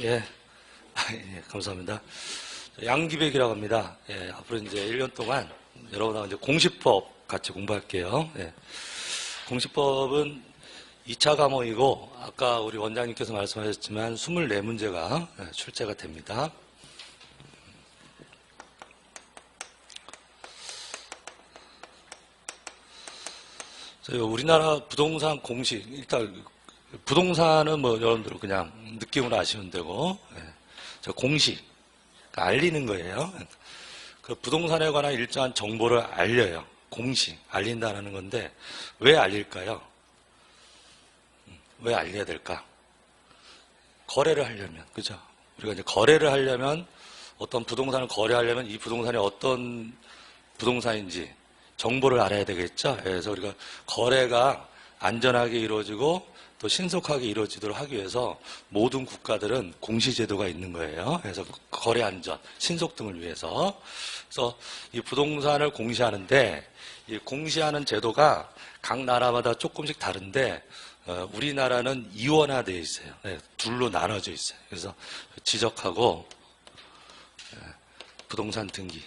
예. 예, 감사합니다. 양기백이라고 합니다. 예, 앞으로 이제 1년 동안 여러분하고 이제 공시법 같이 공부할게요. 예. 공시법은 2차 과목이고, 아까 우리 원장님께서 말씀하셨지만 24문제가 출제가 됩니다. 저희 우리나라 부동산 공시, 일단 부동산은 뭐 여러분들 그냥 느낌으로 아시면 되고, 저 공시, 그러니까 알리는 거예요. 그 부동산에 관한 일정한 정보를 알려요. 공시, 알린다는 건데 왜 알릴까요? 왜 알려야 될까? 거래를 하려면, 그죠? 우리가 이제 거래를 하려면, 어떤 부동산을 거래하려면 이 부동산이 어떤 부동산인지 정보를 알아야 되겠죠? 그래서 우리가 거래가 안전하게 이루어지고 또 신속하게 이루어지도록 하기 위해서 모든 국가들은 공시제도가 있는 거예요. 그래서 거래 안전, 신속 등을 위해서. 그래서 이 부동산을 공시하는데, 이 공시하는 제도가 각 나라마다 조금씩 다른데, 우리나라는 이원화되어 있어요. 둘로 나눠져 있어요. 그래서 지적하고 부동산 등기,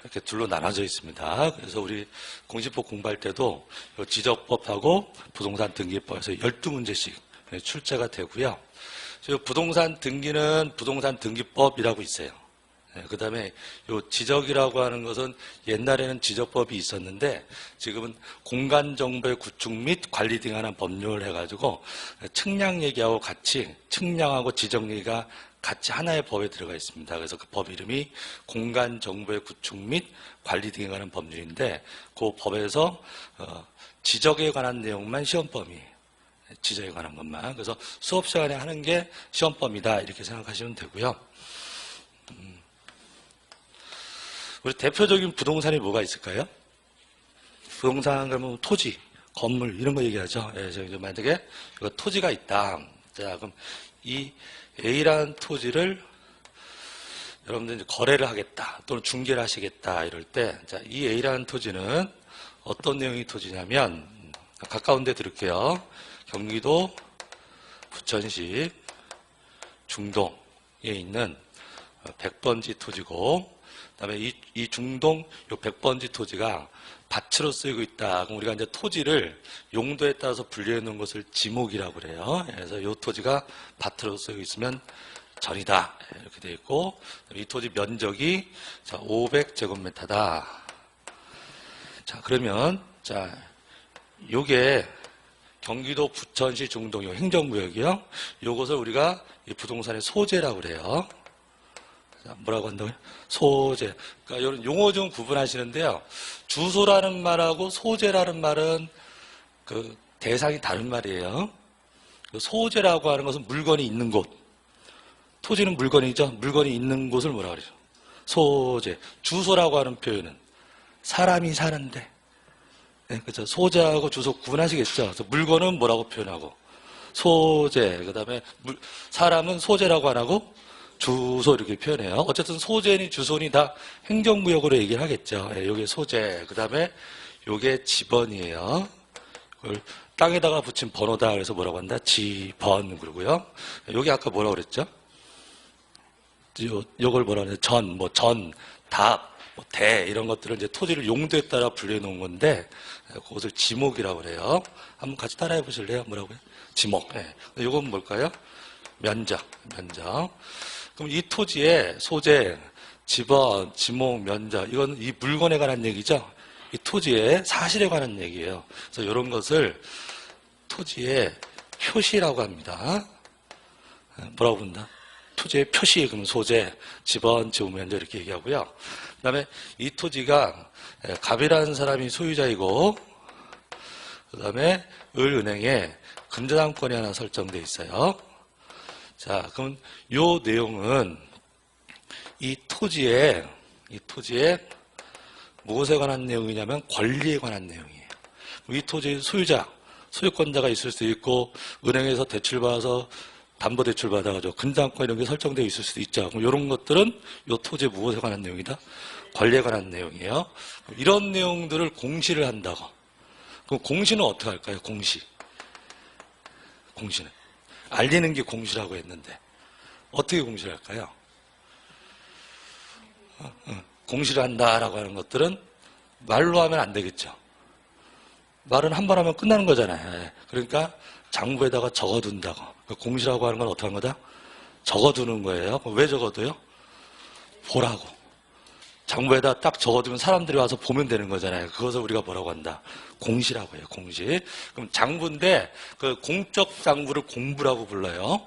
이렇게 둘로 나눠져 있습니다. 그래서 우리 공시법 공부할 때도 지적법하고 부동산 등기법에서 12문제씩 출제가 되고요. 부동산 등기는 부동산 등기법이라고 있어요. 그 다음에 요 지적이라고 하는 것은 옛날에는 지적법이 있었는데 지금은 공간정보의 구축 및 관리 등 하는 법률을 해가지고 측량 얘기하고 같이 측량하고 지적 얘기가 같이 하나의 법에 들어가 있습니다. 그래서 그 법 이름이 공간정보의 구축 및 관리 등에 관한 법률인데 그 법에서 지적에 관한 내용만 시험범위예요. 지적에 관한 것만. 그래서 수업 시간에 하는 게 시험범위다 이렇게 생각하시면 되고요. 우리 대표적인 부동산이 뭐가 있을까요? 부동산 그러면 토지, 건물 이런 거 얘기하죠. 예, 만약에 이거 토지가 있다. 자, 그럼 이 A라는 토지를 여러분들 이제 거래를 하겠다 또는 중개를 하시겠다 이럴 때, 자, 이 A라는 토지는 어떤 내용의 토지냐면 가까운 데 들을게요. 경기도 부천시 중동에 있는 100번지 토지고, 그다음에 이 중동 요 100번지 토지가 밭으로 쓰이고 있다. 그럼 우리가 이제 토지를 용도에 따라서 분류해 놓은 것을 지목이라고 그래요. 그래서 이 토지가 밭으로 쓰이고 있으면 전이다. 이렇게 되어 있고, 이 토지 면적이 500제곱미터다. 자, 그러면 자, 요게 경기도 부천시 중동 요 행정구역이요. 요것을 우리가 이 부동산의 소재라고 그래요. 뭐라고 한다고요? 소재. 그러니까 이런 용어 좀 구분하시는데요. 주소라는 말하고 소재라는 말은 그 대상이 다른 말이에요. 소재라고 하는 것은 물건이 있는 곳. 토지는 물건이죠. 물건이 있는 곳을 뭐라고 그러죠? 소재. 주소라고 하는 표현은 사람이 사는데. 네, 그렇죠. 소재하고 주소 구분하시겠죠. 그래서 물건은 뭐라고 표현하고 소재. 그다음에 사람은 소재라고 안 하고 주소 이렇게 표현해요. 어쨌든 소재니 주소니 다 행정구역으로 얘기를 하겠죠. 예, 요게 소재. 그 다음에 요게 지번이에요. 그걸 땅에다가 붙인 번호다. 그래서 뭐라고 한다? 지번. 그러고요. 요게 아까 뭐라고 그랬죠? 요걸 뭐라고 하냐? 답, 대 이런 것들을 이제 토지를 용도에 따라 분류해 놓은 건데 그것을 지목이라고 그래요. 한번 같이 따라해 보실래요? 뭐라고요? 지목. 예. 요건 뭘까요? 면적. 그럼 이 토지의 소재, 지번, 지목, 면적, 이건 이 물건에 관한 얘기죠. 이 토지의 사실에 관한 얘기예요. 그래서 이런 것을 토지의 표시라고 합니다. 뭐라고 부른다? 토지의 표시, 그럼 소재, 지번, 지목, 면적 이렇게 얘기하고요. 그 다음에 이 토지가 갑이라는 사람이 소유자이고, 그 다음에 을은행에 근저당권이 하나 설정되어 있어요. 자, 그럼 요 내용은 이 토지에 무엇에 관한 내용이냐면 권리에 관한 내용이에요. 이 토지의 소유권자가 있을 수도 있고, 은행에서 대출받아서 담보대출 받아가지고 근저당권 이런 게 설정되어 있을 수도 있죠. 그럼 이런 것들은 이 토지의 무엇에 관한 내용이다? 권리에 관한 내용이에요. 이런 내용들을 공시를 한다고. 그럼 공시는 어떻게 할까요? 공시는. 알리는 게 공시라고 했는데 어떻게 공시를 할까요? 공시를 한다라고 하는 것들은 말로 하면 안 되겠죠. 말은 한 번 하면 끝나는 거잖아요. 그러니까 장부에다가 적어둔다고. 공시라고 하는 건 어떻게 한 거다? 적어두는 거예요. 그럼 왜 적어둬요? 보라고. 장부에다 딱 적어두면 사람들이 와서 보면 되는 거잖아요. 그것을 우리가 뭐라고 한다? 공시라고 해요. 공시. 그럼 장부인데 그 공적 장부를 공부라고 불러요.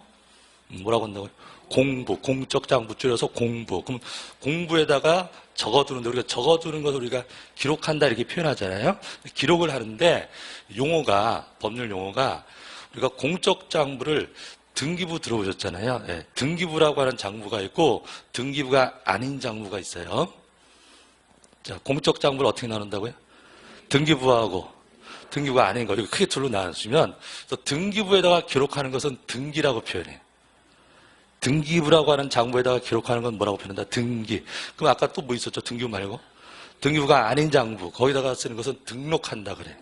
뭐라고 한다고요? 공부. 공적 장부 줄여서 공부. 그럼 공부에다가 적어두는데 우리가 적어두는 것을 우리가 기록한다 이렇게 표현하잖아요. 기록을 하는데 용어가 법률 용어가 우리가 공적 장부를 등기부 들어보셨잖아요. 네, 등기부라고 하는 장부가 있고 등기부가 아닌 장부가 있어요. 자, 공적 장부를 어떻게 나눈다고요? 등기부하고 등기부가 아닌 거 이거 크게 둘로 나누시면 등기부에다가 기록하는 것은 등기라고 표현해요. 등기부라고 하는 장부에다가 기록하는 건 뭐라고 표현한다? 등기. 그럼 아까 또 뭐 있었죠? 등기부 말고? 등기부가 아닌 장부. 거기다가 쓰는 것은 등록한다 그래.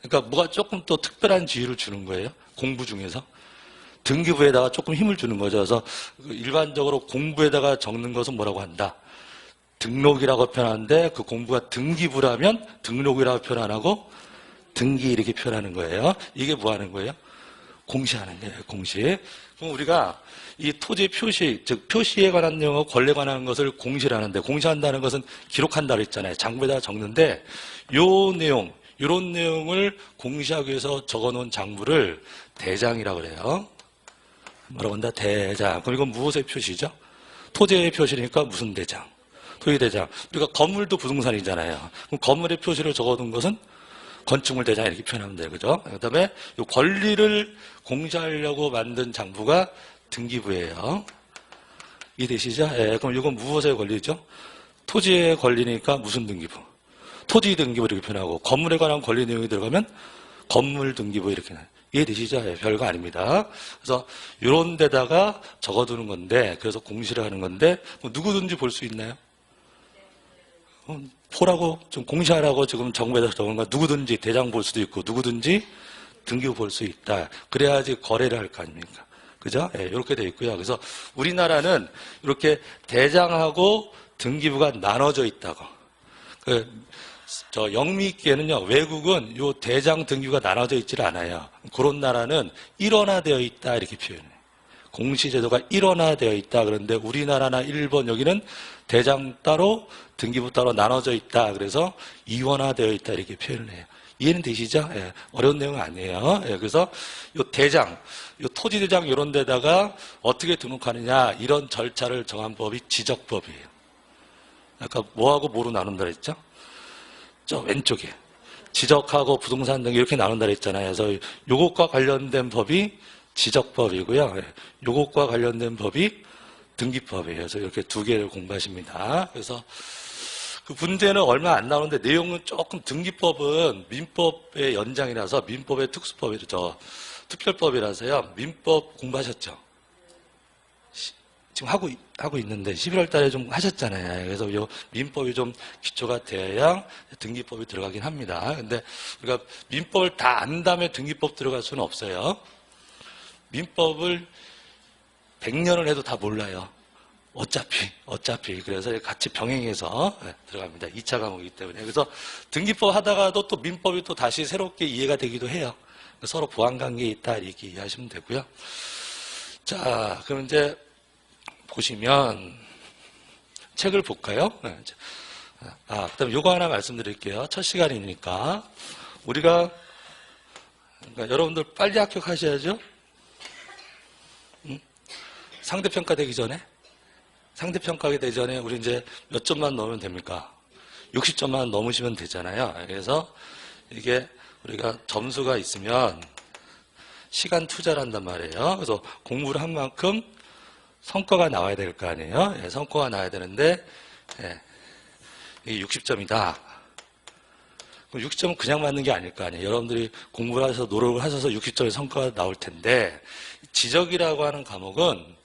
그러니까 뭐가 조금 또 특별한 지위를 주는 거예요. 공부 중에서. 등기부에다가 조금 힘을 주는 거죠. 그래서 일반적으로 공부에다가 적는 것은 뭐라고 한다? 등록이라고 표현하는데 그 공부가 등기부라면 등록이라고 표현 안 하고 등기 이렇게 표현하는 거예요. 이게 뭐 하는 거예요? 공시하는 거예요. 공시. 그럼 우리가 이 토지 표시, 즉 표시에 관한 내용과 권리에 관한 것을 공시하는데 공시한다는 것은 기록한다 그랬잖아요. 장부에다가 적는데 요 내용, 이런 내용을 공시하기 위해서 적어놓은 장부를 대장이라고 그래요. 뭐라고 한다? 대장. 그럼 이건 무엇의 표시죠? 토지의 표시니까 무슨 대장? 토지대장. 우리가 건물도 부동산이잖아요. 그럼 건물의 표시를 적어둔 것은 건축물 대장 이렇게 표현하면 돼요. 그죠? 그 다음에 이 권리를 공시하려고 만든 장부가 등기부예요. 이해되시죠? 예, 그럼 이건 무엇의 권리죠? 토지의 권리니까 무슨 등기부? 토지 등기부 이렇게 표현하고 건물에 관한 권리 내용이 들어가면 건물 등기부 이렇게 나요. 이해되시죠? 예, 별거 아닙니다. 그래서 이런 데다가 적어두는 건데 그래서 공시를 하는 건데 뭐 누구든지 볼 수 있나요? 보라고 좀 공시하라고 지금 정부에다 적은 거 누구든지 대장 볼 수도 있고 누구든지 등기부 볼 수 있다. 그래야지 거래를 할 거 아닙니까? 그죠? 예, 이렇게 돼 있고요. 그래서 우리나라는 이렇게 대장하고 등기부가 나눠져 있다고. 저 영미있게는요, 외국은 요 대장 등기부가 나눠져 있질 않아요. 그런 나라는 일원화되어 있다 이렇게 표현해요. 공시제도가 일원화되어 있다. 그런데 우리나라나 일본 여기는 대장 따로 등기부 따로 나눠져 있다. 그래서 이원화되어 있다 이렇게 표현을 해요. 이해는 되시죠? 예, 어려운 내용은 아니에요. 예, 그래서 요 대장, 요 토지대장 이런 데다가 어떻게 등록하느냐 이런 절차를 정한 법이 지적법이에요. 아까 뭐하고 뭐로 나눈다 그랬죠? 저 왼쪽에 지적하고 부동산 등기 이렇게 나눈다 그랬잖아요. 그래서 요것과 관련된 법이 지적법이고요. 예, 요것과 관련된 법이 등기법이에요. 그래서 이렇게 두 개를 공부하십니다. 그래서 그 문제는 얼마 안 나오는데 내용은 조금 등기법은 민법의 연장이라서 민법의 특수법이죠. 특별법이라서요. 민법 공부하셨죠? 지금 하고 있는데 11월 달에 좀 하셨잖아요. 그래서 요 민법이 좀 기초가 돼야 등기법이 들어가긴 합니다. 근데 우리가 민법을 다 안 다음에 등기법 들어갈 수는 없어요. 민법을 100년을 해도 다 몰라요. 어차피. 그래서 같이 병행해서 들어갑니다. 2차 과목이기 때문에. 그래서 등기법 하다가도 또 민법이 또 다시 새롭게 이해가 되기도 해요. 서로 보완관계에 있다 이렇게 이해하시면 되고요. 자, 그럼 이제 보시면 책을 볼까요? 그다음 요거 하나 말씀드릴게요. 첫 시간이니까 우리가 그러니까 여러분들 빨리 합격하셔야죠. 상대평가 되기 전에 상대평가하게 되기 전에 우리 이제 몇 점만 넣으면 됩니까? 60점만 넘으시면 되잖아요. 그래서 이게 우리가 점수가 있으면 시간 투자를 한단 말이에요. 그래서 공부를 한 만큼 성과가 나와야 될 거 아니에요. 예, 성과가 나와야 되는데 이게 60점이다. 그럼 60점은 그냥 맞는 게 아닐 거 아니에요. 여러분들이 공부를 하셔서 노력을 하셔서 60점의 성과가 나올 텐데 지적이라고 하는 과목은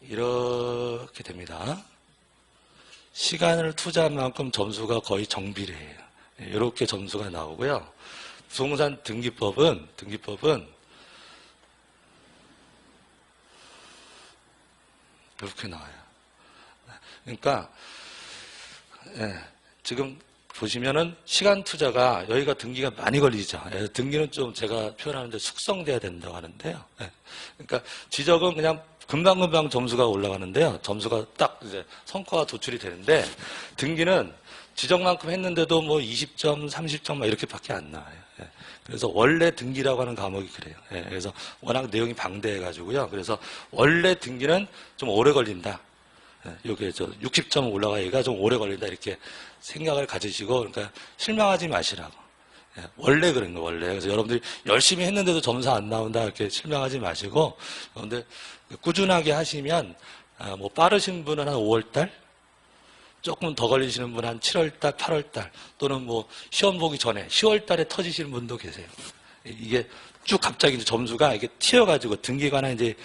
이렇게 됩니다. 시간을 투자한 만큼 점수가 거의 정비례해요. 이렇게 점수가 나오고요. 부동산 등기법은 이렇게 나와요. 그러니까 지금 보시면은 시간 투자가 여기가 등기가 많이 걸리죠. 등기는 좀 제가 표현하는데 숙성돼야 된다고 하는데요. 그러니까 지적은 그냥 금방금방 점수가 올라가는데요. 점수가 딱 이제 성과가 도출이 되는데 등기는 지적만큼 했는데도 뭐 20점, 30점 막 이렇게밖에 안 나와요. 그래서 원래 등기라고 하는 과목이 그래요. 그래서 워낙 내용이 방대해가지고요. 그래서 원래 등기는 좀 오래 걸린다. 여기에 60점 올라가기가 좀 오래 걸린다 이렇게 생각을 가지시고 그러니까 실망하지 마시라고. 원래 그런 거 원래. 그래서 여러분들이 열심히 했는데도 점수 안 나온다 이렇게 실망하지 마시고 그런데 꾸준하게 하시면 뭐 빠르신 분은 한 5월달 조금 더 걸리시는 분은 한 7월달, 8월달 또는 뭐 시험 보기 전에 10월달에 터지시는 분도 계세요. 이게 쭉 갑자기 이제 점수가 이게 튀어가지고 등기관에 이제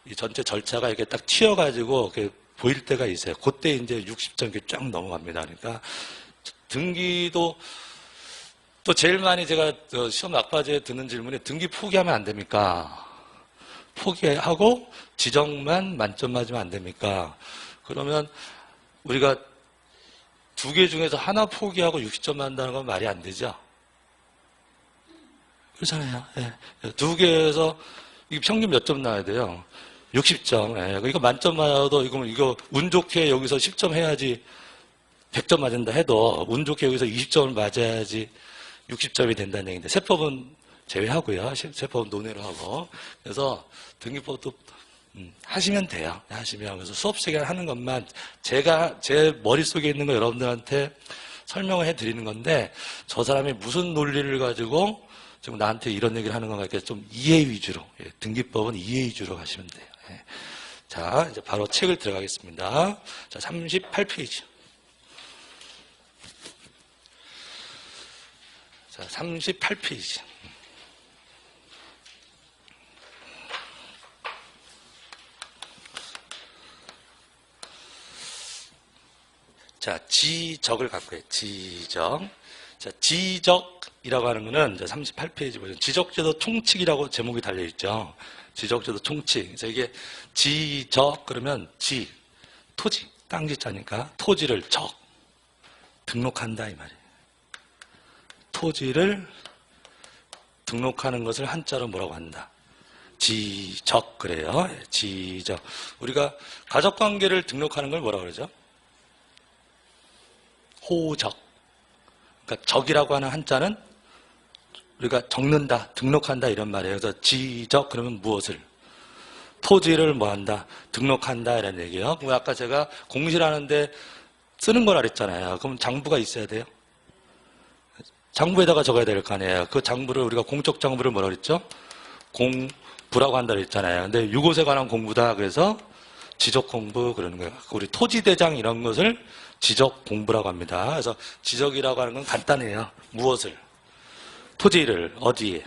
이 전체 절차가 이렇게 딱 튀어가지고 이렇게 보일 때가 있어요. 그때 이제 60점 이렇게 쫙 넘어갑니다. 그러니까 등기도 또 제일 많이 제가 시험 막바지에 듣는 질문이 등기 포기하면 안 됩니까? 포기하고 지적만 만점 맞으면 안 됩니까? 그러면 우리가 두 개 중에서 하나 포기하고 60점 만다는 건 말이 안 되죠? 그렇잖아요. 두 개에서 이게 평균 몇 점 나와야 돼요? 60점. 이거 만점 맞아도 이거 운 좋게 여기서 10점 해야지 100점 맞은다 해도 운 좋게 여기서 20점을 맞아야지 60점이 된다는 얘기인데 세법은 제외하고요. 세법은 논외로 하고. 그래서 등기법도 하시면 돼요. 하시면. 그래서 수업 시간 하는 것만 제가 제 머릿속에 있는 거 여러분들한테 설명을 해드리는 건데 저 사람이 무슨 논리를 가지고 지금 나한테 이런 얘기를 하는 건가 이렇게 좀 이해 위주로 등기법은 이해 위주로 가시면 돼요. 자, 이제 바로 책을 들어가겠습니다. 자, 38페이지. 자, 38페이지. 자, 지적을 갖고 해요. 지적. 자, 지적이라고 하는 거는 이제 38페이지 보시면 지적제도 총칙이라고 제목이 달려있죠. 지적제도 총칙. 그래서 이게 지적 그러면 토지, 땅지자니까 토지를 등록한다 이 말이에요. 토지를 등록하는 것을 한자로 뭐라고 한다? 지적 그래요. 지적. 우리가 가족관계를 등록하는 걸 뭐라고 그러죠? 호적. 그러니까 적이라고 하는 한자는 우리가 적는다, 등록한다 이런 말이에요. 그래서 지적 그러면 무엇을? 토지를 뭐한다? 등록한다 이런 얘기예요. 그럼 아까 제가 공시라는데 쓰는 거라 그랬잖아요. 그럼 장부가 있어야 돼요. 장부에다가 적어야 될 거 아니에요. 그 장부를 우리가 공적 장부를 뭐라 그랬죠? 공부라고 한다 그랬잖아요. 근데 이곳에 관한 공부다. 그래서 지적 공부 그러는 거예요. 우리 토지대장 이런 것을 지적 공부라고 합니다. 그래서 지적이라고 하는 건 간단해요. 무엇을? 토지를 어디에?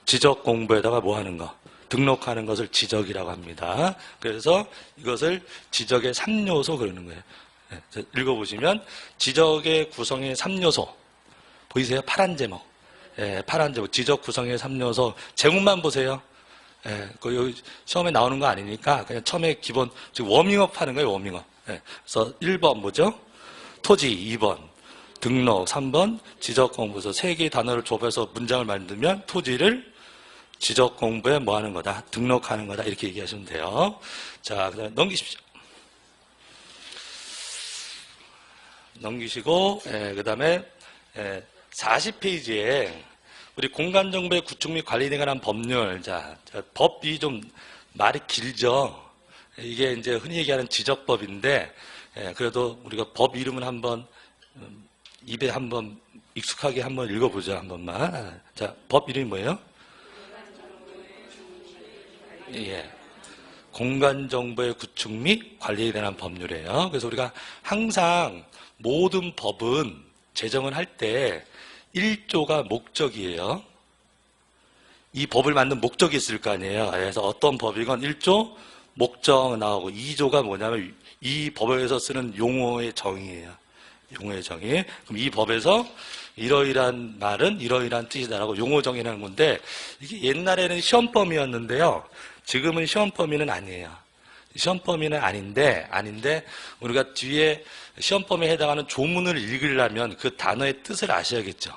지적 공부에다가 뭐 하는 거? 등록하는 것을 지적이라고 합니다. 그래서 이것을 지적의 3요소 그러는 거예요. 읽어보시면 지적의 구성의 3요소 보이세요? 파란 제목. 파란 제목. 지적 구성의 3요소. 제목만 보세요. 여기 시험에 나오는 거 아니니까 그냥 처음에 기본 지금 워밍업 하는 거예요. 워밍업. 그래서 1번 뭐죠? 토지. 2번 등록. 3번 지적 공부서 3개의 단어를 조합해서 문장을 만들면 토지를 지적 공부에 뭐 하는 거다? 등록하는 거다. 이렇게 얘기하시면 돼요. 자, 그다음에 넘기십시오. 넘기시고 그다음에 40페이지에 우리 공간정보의 구축 및 관리에 관한 법률. 자, 법이 좀 말이 길죠. 이게 이제 흔히 얘기하는 지적법인데, 그래도 우리가 법 이름은 한번 입에 한번 익숙하게 한번 읽어보죠. 한 번만. 자, 법 이름이 뭐예요? 공간정보의 구축 및 관리에 관한 법률이에요. 그래서 우리가 항상 모든 법은 제정을 할 때 1조가 목적이에요. 이 법을 만든 목적이 있을 거 아니에요. 그래서 어떤 법이건 1조 목적 나오고 2조가 뭐냐면 이 법에서 쓰는 용어의 정의예요. 용어의 정의. 그럼 이 법에서 이러이러한 말은 이러이러한 뜻이다라고 용어 정의라는 건데 이게 옛날에는 시험 범위였는데요. 지금은 시험 범위는 아니에요. 시험 범위는 아닌데 우리가 뒤에 시험 범위에 해당하는 조문을 읽으려면 그 단어의 뜻을 아셔야겠죠.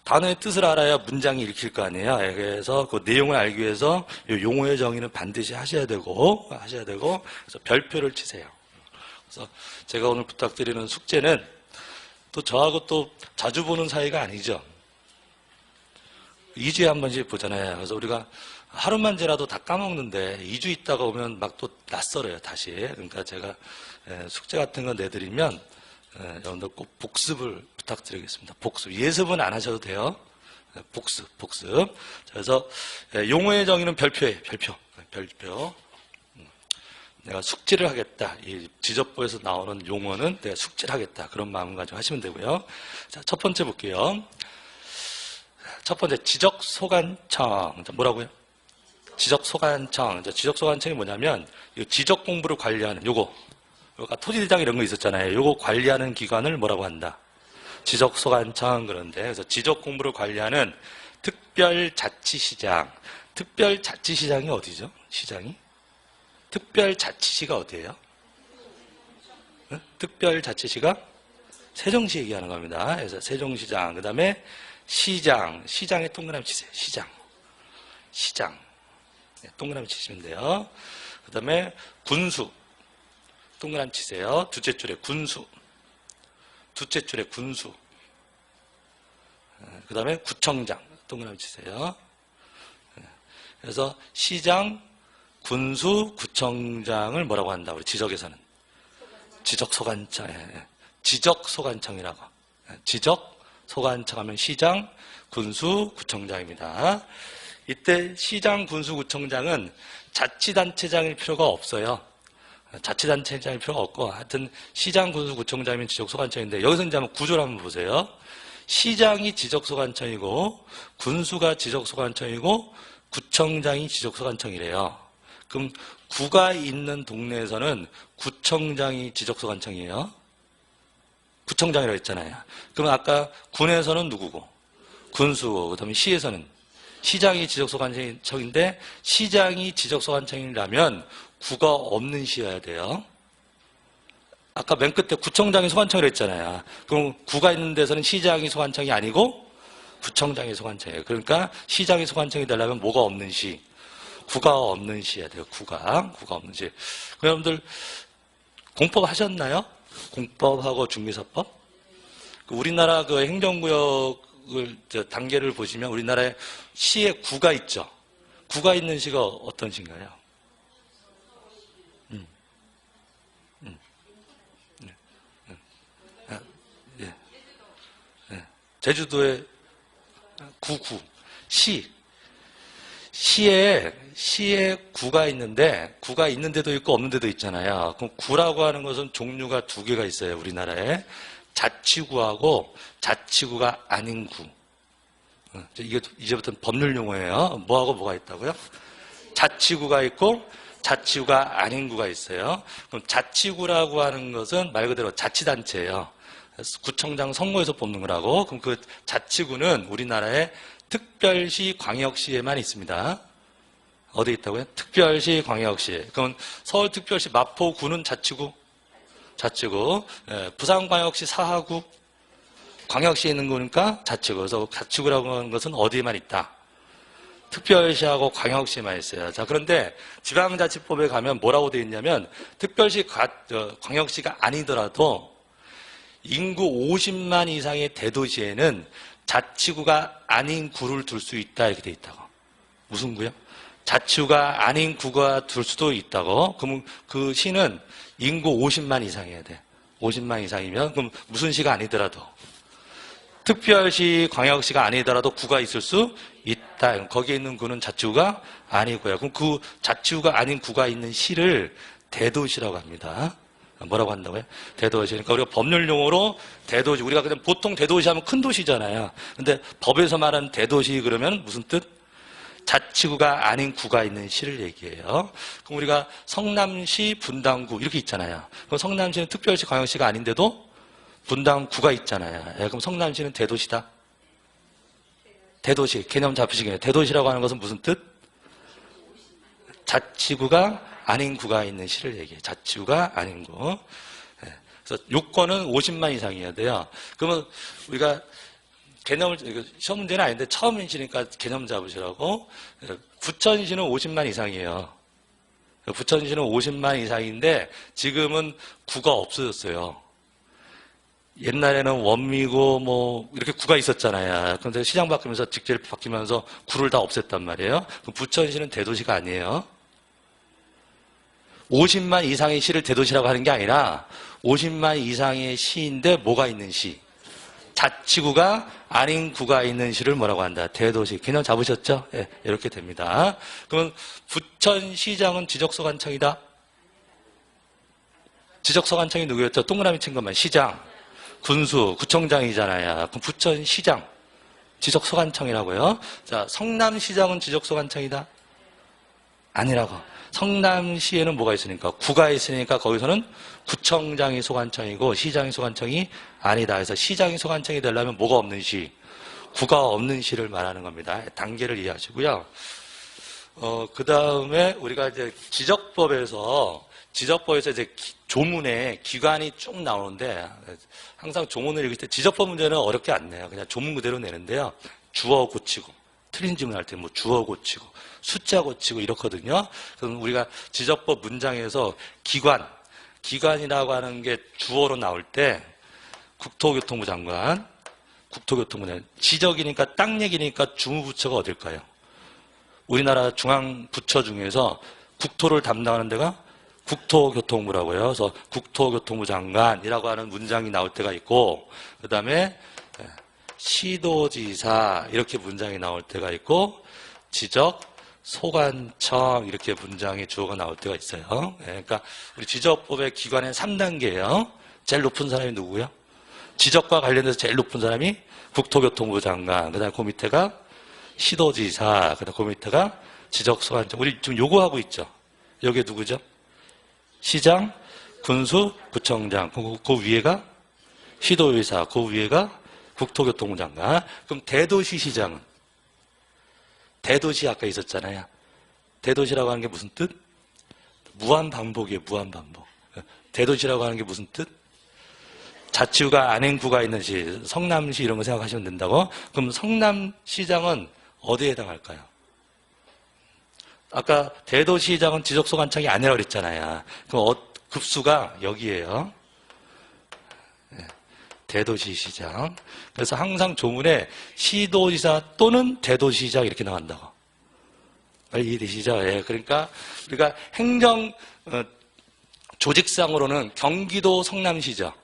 단어의 뜻을 알아야 문장이 읽힐 거 아니에요. 그래서 그 내용을 알기 위해서 용어의 정의는 반드시 하셔야 되고 그래서 별표를 치세요. 그래서 제가 오늘 부탁드리는 숙제는 또 저하고 또 자주 보는 사이가 아니죠. 2주에 한 번씩 보잖아요. 그래서 우리가 하루만 지나도 다 까먹는데 2주 있다가 오면 막 또 낯설어요, 다시. 그러니까 제가 숙제 같은 거 내드리면 여러분들 꼭 복습을 부탁드리겠습니다. 복습. 예습은 안 하셔도 돼요. 복습. 그래서 용어의 정의는 별표예요, 별표. 내가 숙지를 하겠다. 이 지적보에서 나오는 용어는 내가 숙지를 하겠다. 그런 마음을 가지고 하시면 되고요. 자, 첫 번째 볼게요. 첫 번째, 지적소관청. 뭐라고요? 지적소관청. 지적소관청이 뭐냐면, 지적 공부를 관리하는, 요거 토지대장 이런 거 있었잖아요. 요거 관리하는 기관을 뭐라고 한다? 지적소관청. 그런데, 그래서 지적 공부를 관리하는 특별자치시장. 특별자치시장이 어디죠? 시장이? 특별자치시가 어디예요? 응? 특별자치시가 세종시 얘기하는 겁니다. 그래서 세종시장. 그 다음에 시장에 동그라미 치세요. 시장. 네, 동그라미 치시면 돼요. 그 다음에 군수. 동그라미 치세요. 둘째 줄에 군수. 그 다음에 구청장. 동그라미 치세요. 그래서 시장, 군수, 구청장을 뭐라고 한다? 우리 지적에서는. 지적소관청. 지적소관청이라고. 지적소관청 하면 시장, 군수, 구청장입니다. 이때 시장, 군수, 구청장은 자치단체장일 필요가 없어요. 자치단체장일 필요가 없고, 하여튼 시장, 군수, 구청장이면 지적소관청인데, 여기서 이제 한번 구조를 한번 보세요. 시장이 지적소관청이고, 군수가 지적소관청이고, 구청장이 지적소관청이래요. 그럼 구가 있는 동네에서는 구청장이 지적소관청이에요. 구청장이라고 했잖아요. 그럼 아까 군에서는 누구고? 군수고, 그 다음에 시에서는 시장이 지적소관청인데, 시장이 지적소관청이라면 구가 없는 시여야 돼요. 아까 맨 끝에 구청장이 소관청이라고 했잖아요. 그럼 구가 있는 데서는 시장이 소관청이 아니고 구청장이 소관청이에요. 그러니까 시장이 소관청이 되려면 뭐가 없는 시? 구가 없는 시여야 돼요. 구가 없는 시. 여러분들 공법 하셨나요? 공법하고 중개사법? 우리나라 그 행정구역을 단계를 보시면 우리나라에 시에 구가 있죠. 구가 있는 시가 어떤 시인가요? 제주도에 시에 구가 있는데, 구가 있는 데도 있고 없는 데도 있잖아요. 그럼 구라고 하는 것은 종류가 두 개가 있어요, 우리나라에. 자치구하고 자치구가 아닌 구. 이게 이제부터는 법률 용어예요. 뭐하고 뭐가 있다고요? 자치구가 있고 자치구가 아닌 구가 있어요. 그럼 자치구라고 하는 것은 말 그대로 자치단체예요. 구청장 선거에서 뽑는 거라고. 그럼 그 자치구는 우리나라의 특별시, 광역시에만 있습니다. 어디 있다고요? 특별시, 광역시. 그럼 서울특별시 마포구는 자치구? 부산광역시 사하구? 광역시에 있는 거니까 자치구. 그래서 자치구라고 하는 것은 어디에만 있다? 특별시하고 광역시에만 있어요. 자, 그런데 지방자치법에 가면 뭐라고 되어 있냐면, 특별시, 광역시가 아니더라도 인구 50만 이상의 대도시에는 자치구가 아닌 구를 둘 수 있다, 이렇게 돼 있다고. 무슨 구요? 자치구가 아닌 구가 둘 수도 있다고. 그럼 그 시는 인구 50만 이상이어야 돼. 50만 이상이면 그럼 무슨 시가 아니더라도, 특별시, 광역시가 아니더라도 구가 있을 수 있다. 거기에 있는 구는 자치구가 아니고요. 그럼 그 자치구가 아닌 구가 있는 시를 대도시라고 합니다. 뭐라고 한다고요? 대도시. 그러니까 우리가 법률 용어로 대도시, 우리가 그냥 보통 대도시 하면 큰 도시잖아요. 근데 법에서 말하는 대도시 그러면 무슨 뜻? 자치구가 아닌 구가 있는 시를 얘기해요. 그럼 우리가 성남시, 분당구 이렇게 있잖아요. 그럼 성남시는 특별시, 광역시가 아닌데도 분당구가 있잖아요. 그럼 성남시는 대도시다? 대도시, 개념 잡히시겠네요. 대도시라고 하는 것은 무슨 뜻? 자치구가 아닌 구가 있는 시를 얘기해요. 자치구가 아닌 구. 예. 그래서 요건은 50만 이상이어야 돼요. 그러면 우리가 개념을, 시험 문제는 아닌데 처음이시니까 개념 잡으시라고. 부천시는 50만 이상이에요. 부천시는 50만 이상인데 지금은 구가 없어졌어요. 옛날에는 원미고 뭐 이렇게 구가 있었잖아요. 그런데 시장 바뀌면서 직제를 바뀌면서 구를 다 없앴단 말이에요. 그럼 부천시는 대도시가 아니에요. 50만 이상의 시를 대도시라고 하는 게 아니라 50만 이상의 시인데 뭐가 있는 시? 자치구가 아닌 구가 있는 시를 뭐라고 한다? 대도시. 개념 잡으셨죠? 예, 이렇게 됩니다. 그러면 부천시장은 지적소관청이다. 지적소관청이 누구였죠? 동그라미 친 것만. 시장, 군수, 구청장이잖아요. 그럼 부천시장, 지적소관청이라고요. 자, 성남시장은 지적소관청이다. 아니라고. 성남시에는 뭐가 있으니까? 구가 있으니까 거기서는 구청장이 소관청이고 시장이 소관청이 아니다. 그래서 시장이 소관청이 되려면 뭐가 없는 시? 구가 없는 시를 말하는 겁니다. 단계를 이해하시고요. 그 다음에 우리가 이제 지적법에서 이제 조문에 기관이 쭉 나오는데 항상 조문을 읽을 때 지적법 문제는 어렵게 안 내요. 그냥 조문 그대로 내는데요. 주어 고치고 틀린 질문할 때 뭐 주어 고치고 숫자 고치고 이렇거든요. 그럼 우리가 지적법 문장에서 기관이라고 하는 게 주어로 나올 때 국토교통부 장관, 지적이니까 땅 얘기니까 주무부처가 어딜까요? 우리나라 중앙부처 중에서 국토를 담당하는 데가 국토교통부라고요. 그래서 국토교통부 장관이라고 하는 문장이 나올 때가 있고, 그 다음에 시도지사 이렇게 문장이 나올 때가 있고, 지적, 소관청 이렇게 문장의 주어가 나올 때가 있어요. 그러니까 우리 지적법의 기관은 3단계예요. 제일 높은 사람이 누구고요? 지적과 관련해서 제일 높은 사람이 국토교통부 장관, 그 다음에 그 밑에가 시도지사, 그 다음에 그 밑에가 지적소관청. 우리 지금 요거 하고 있죠. 여기 누구죠? 시장, 군수, 구청장. 그 위에가 시도의사, 그 위에가 국토교통부 장관. 그럼 대도시 시장은? 대도시 아까 있었잖아요. 대도시라고 하는 게 무슨 뜻? 무한반복이에요. 무한반복. 대도시라고 하는 게 무슨 뜻? 자치구가 아닌 구가 있는 시, 성남시 이런 거 생각하시면 된다고. 그럼 성남시장은 어디에 해당할까요? 아까 대도시장은 지적소관청이 아니라고 그랬잖아요. 그럼 급수가 여기에요. 대도시시장. 그래서 항상 조문에 시도지사 또는 대도시장 이렇게 나간다고. 이해되시죠? 예. 그러니까 우리가 행정 조직상으로는 경기도 성남시죠.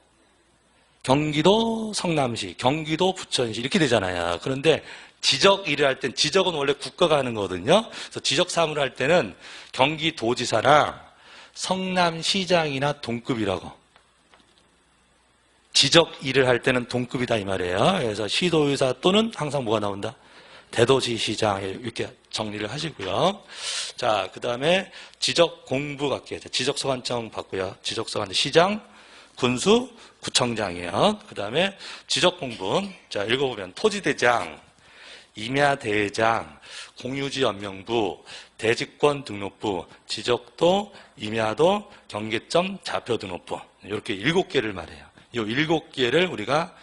경기도 성남시, 경기도 부천시 이렇게 되잖아요. 그런데 지적 일을 할 땐 지적은 원래 국가가 하는 거거든요. 그래서 지적 사무를 할 때는 경기도지사나 성남시장이나 동급이라고. 지적 일을 할 때는 동급이다 이 말이에요. 그래서 시도의사 또는 항상 뭐가 나온다? 대도시시장 이렇게 정리를 하시고요. 자, 그 다음에 지적 공부 갈게요. 지적소관청 받고요. 지적소관청 시장, 군수, 구청장이에요. 그 다음에 지적 공부. 자, 읽어보면 토지대장, 임야대장, 공유지연명부, 대지권 등록부, 지적도, 임야도, 경계점, 좌표 등록부. 이렇게 7개를 말해요. 이 7개를 우리가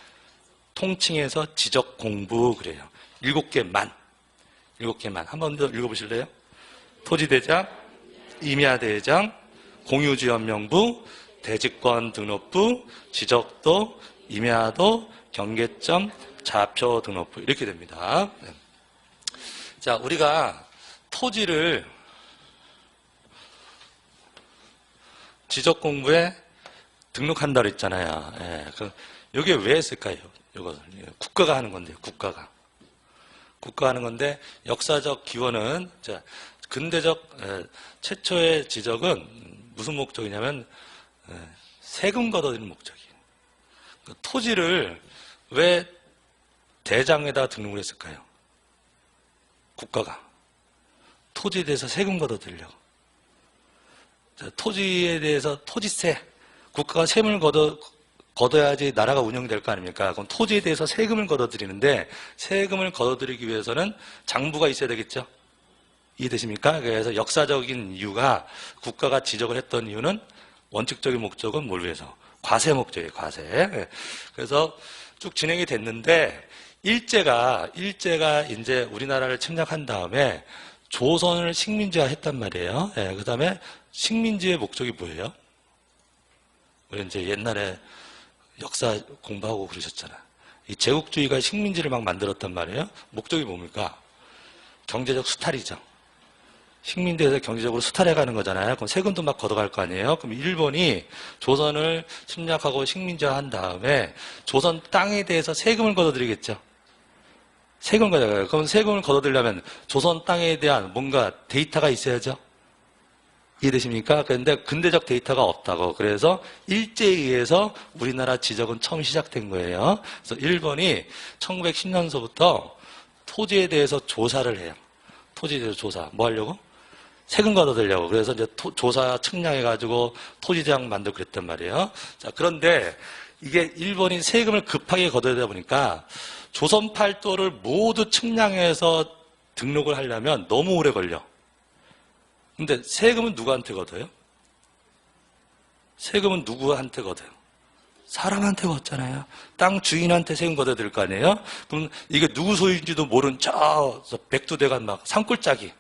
통칭해서 지적 공부 그래요. 7개만. 한 번 더 읽어보실래요? 토지대장, 임야대장, 공유지연명부, 대지권 등록부, 지적도, 임야도, 경계점, 좌표 등록부 이렇게 됩니다. 네. 자, 우리가 토지를 지적 공부에 등록한다 그랬잖아요. 예, 이게 왜 했을까요? 이거 국가가 하는 건데요. 국가가 하는 건데 역사적 기원은 자, 근대적 최초의 지적은 무슨 목적이냐면 세금 걷어들이는 목적이에요. 토지를 왜 대장에다 등록을 했을까요? 국가가 토지에 대해서 세금 걷어들이려고. 자, 토지에 대해서 토지세 국가가 세금을 걷어야지 나라가 운영될 거 아닙니까? 그럼 토지에 대해서 세금을 걷어들이는데 세금을 걷어들이기 위해서는 장부가 있어야 되겠죠? 이해되십니까? 그래서 역사적인 이유가 국가가 지적을 했던 이유는 원칙적인 목적은 뭘 위해서? 과세 목적이에요, 과세. 그래서 쭉 진행이 됐는데 일제가 이제 우리나라를 침략한 다음에 조선을 식민지화 했단 말이에요. 그 다음에 식민지의 목적이 뭐예요? 우리 이제 옛날에 역사 공부하고 그러셨잖아. 이 제국주의가 식민지를 막 만들었단 말이에요. 목적이 뭡니까? 경제적 수탈이죠. 식민지에서 경제적으로 수탈해가는 거잖아요. 그럼 세금도 막 걷어갈 거 아니에요. 그럼 일본이 조선을 침략하고 식민지화한 다음에 조선 땅에 대해서 세금을 걷어들이겠죠. 세금을 걷어가요. 그럼 세금을 걷어들이려면 조선 땅에 대한 뭔가 데이터가 있어야죠. 이해되십니까? 그런데 근대적 데이터가 없다고. 그래서 일제에 의해서 우리나라 지적은 처음 시작된 거예요. 그래서 일본이 1910년서부터 토지에 대해서 조사를 해요. 토지에 대해서 조사. 뭐 하려고? 세금 걷어들려고. 그래서 이제 조사 측량해가지고 토지장 만들고 그랬단 말이에요. 자, 그런데 이게 일본이 세금을 급하게 걷어들이다 보니까 조선 팔도를 모두 측량해서 등록을 하려면 너무 오래 걸려. 근데 세금은 누구한테 걷어요? 세금은 누구한테 걷어요? 사람한테 걷잖아요. 땅 주인한테 세금 걷어들일 거 아니에요? 그럼 이게 누구 소유인지도 모른 저 백두대간 막 산골짜기,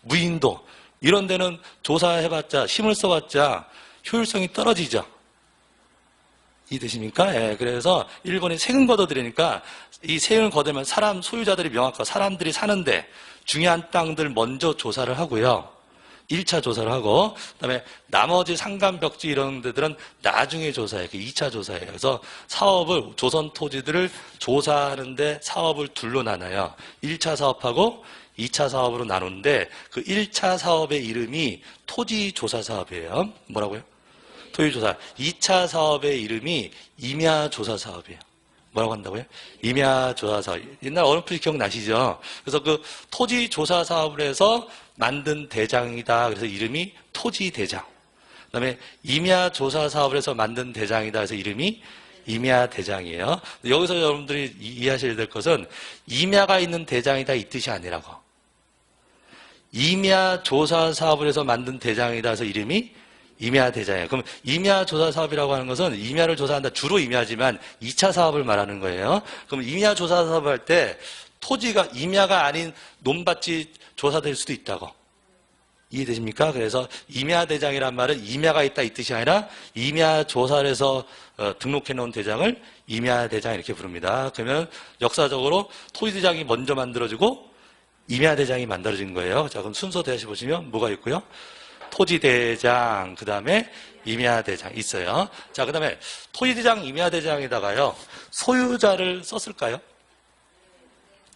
무인도 이런 데는 조사해봤자 힘을 써봤자 효율성이 떨어지죠. 이해되십니까? 예, 그래서 일본이 세금 걷어들이니까 이 세금을 걷으면 사람 소유자들이 명확하고 사람들이 사는데 중요한 땅들 먼저 조사를 하고요. 1차 조사를 하고 그다음에 나머지 산간 벽지 이런 데들은 나중에 조사해요. 2차 조사예요. 그래서 사업을 조선 토지들을 조사하는데 사업을 둘로 나눠요. 1차 사업하고 2차 사업으로 나누는데 그 1차 사업의 이름이 토지조사 사업이에요. 뭐라고요? 토지조사. 2차 사업의 이름이 임야조사 사업이에요. 뭐라고 한다고요? 임야조사 사업. 옛날 어렴풋이 기억나시죠? 그래서 그 토지조사 사업을 해서 만든 대장이다. 그래서 이름이 토지대장. 그 다음에 임야조사 사업을 해서 만든 대장이다. 그래서 이름이 임야대장이에요. 여기서 여러분들이 이해하셔야 될 것은 임야가 있는 대장이다 이 뜻이 아니라고. 임야조사 사업을 해서 만든 대장이다. 그래서 이름이 임야대장이에요. 그럼 임야조사 사업이라고 하는 것은 임야를 조사한다. 주로 임야지만 2차 사업을 말하는 거예요. 그럼 임야조사 사업을 할 때 토지가 임야가 아닌 논밭이 조사될 수도 있다고. 이해되십니까? 그래서 임야대장이란 말은 임야가 있다 이 뜻이 아니라 임야조사를 해서 등록해 놓은 대장을 임야대장 이렇게 부릅니다. 그러면 역사적으로 토지대장이 먼저 만들어지고 임야대장이 만들어진 거예요. 자, 그럼 순서 다시 보시면 뭐가 있고요? 토지대장, 그 다음에 임야대장 있어요. 자, 그 다음에 토지대장, 임야대장에다가요, 소유자를 썼을까요?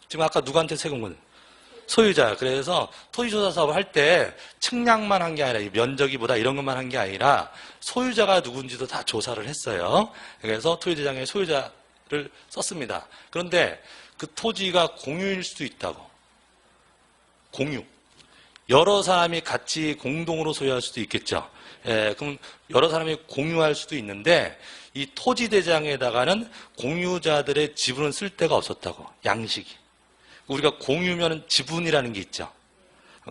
지금 아까 누구한테 세금을? 소유자. 그래서 토지조사 사업을 할 때 측량만 한 게 아니라 면적이보다 이런 것만 한 게 아니라 소유자가 누군지도 다 조사를 했어요. 그래서 토지대장에 소유자를 썼습니다. 그런데 그 토지가 공유일 수도 있다고. 공유. 여러 사람이 같이 공동으로 소유할 수도 있겠죠. 예, 그럼 여러 사람이 공유할 수도 있는데 이 토지대장에다가는 공유자들의 지분은 쓸 데가 없었다고. 양식이. 우리가 공유면 지분이라는 게 있죠.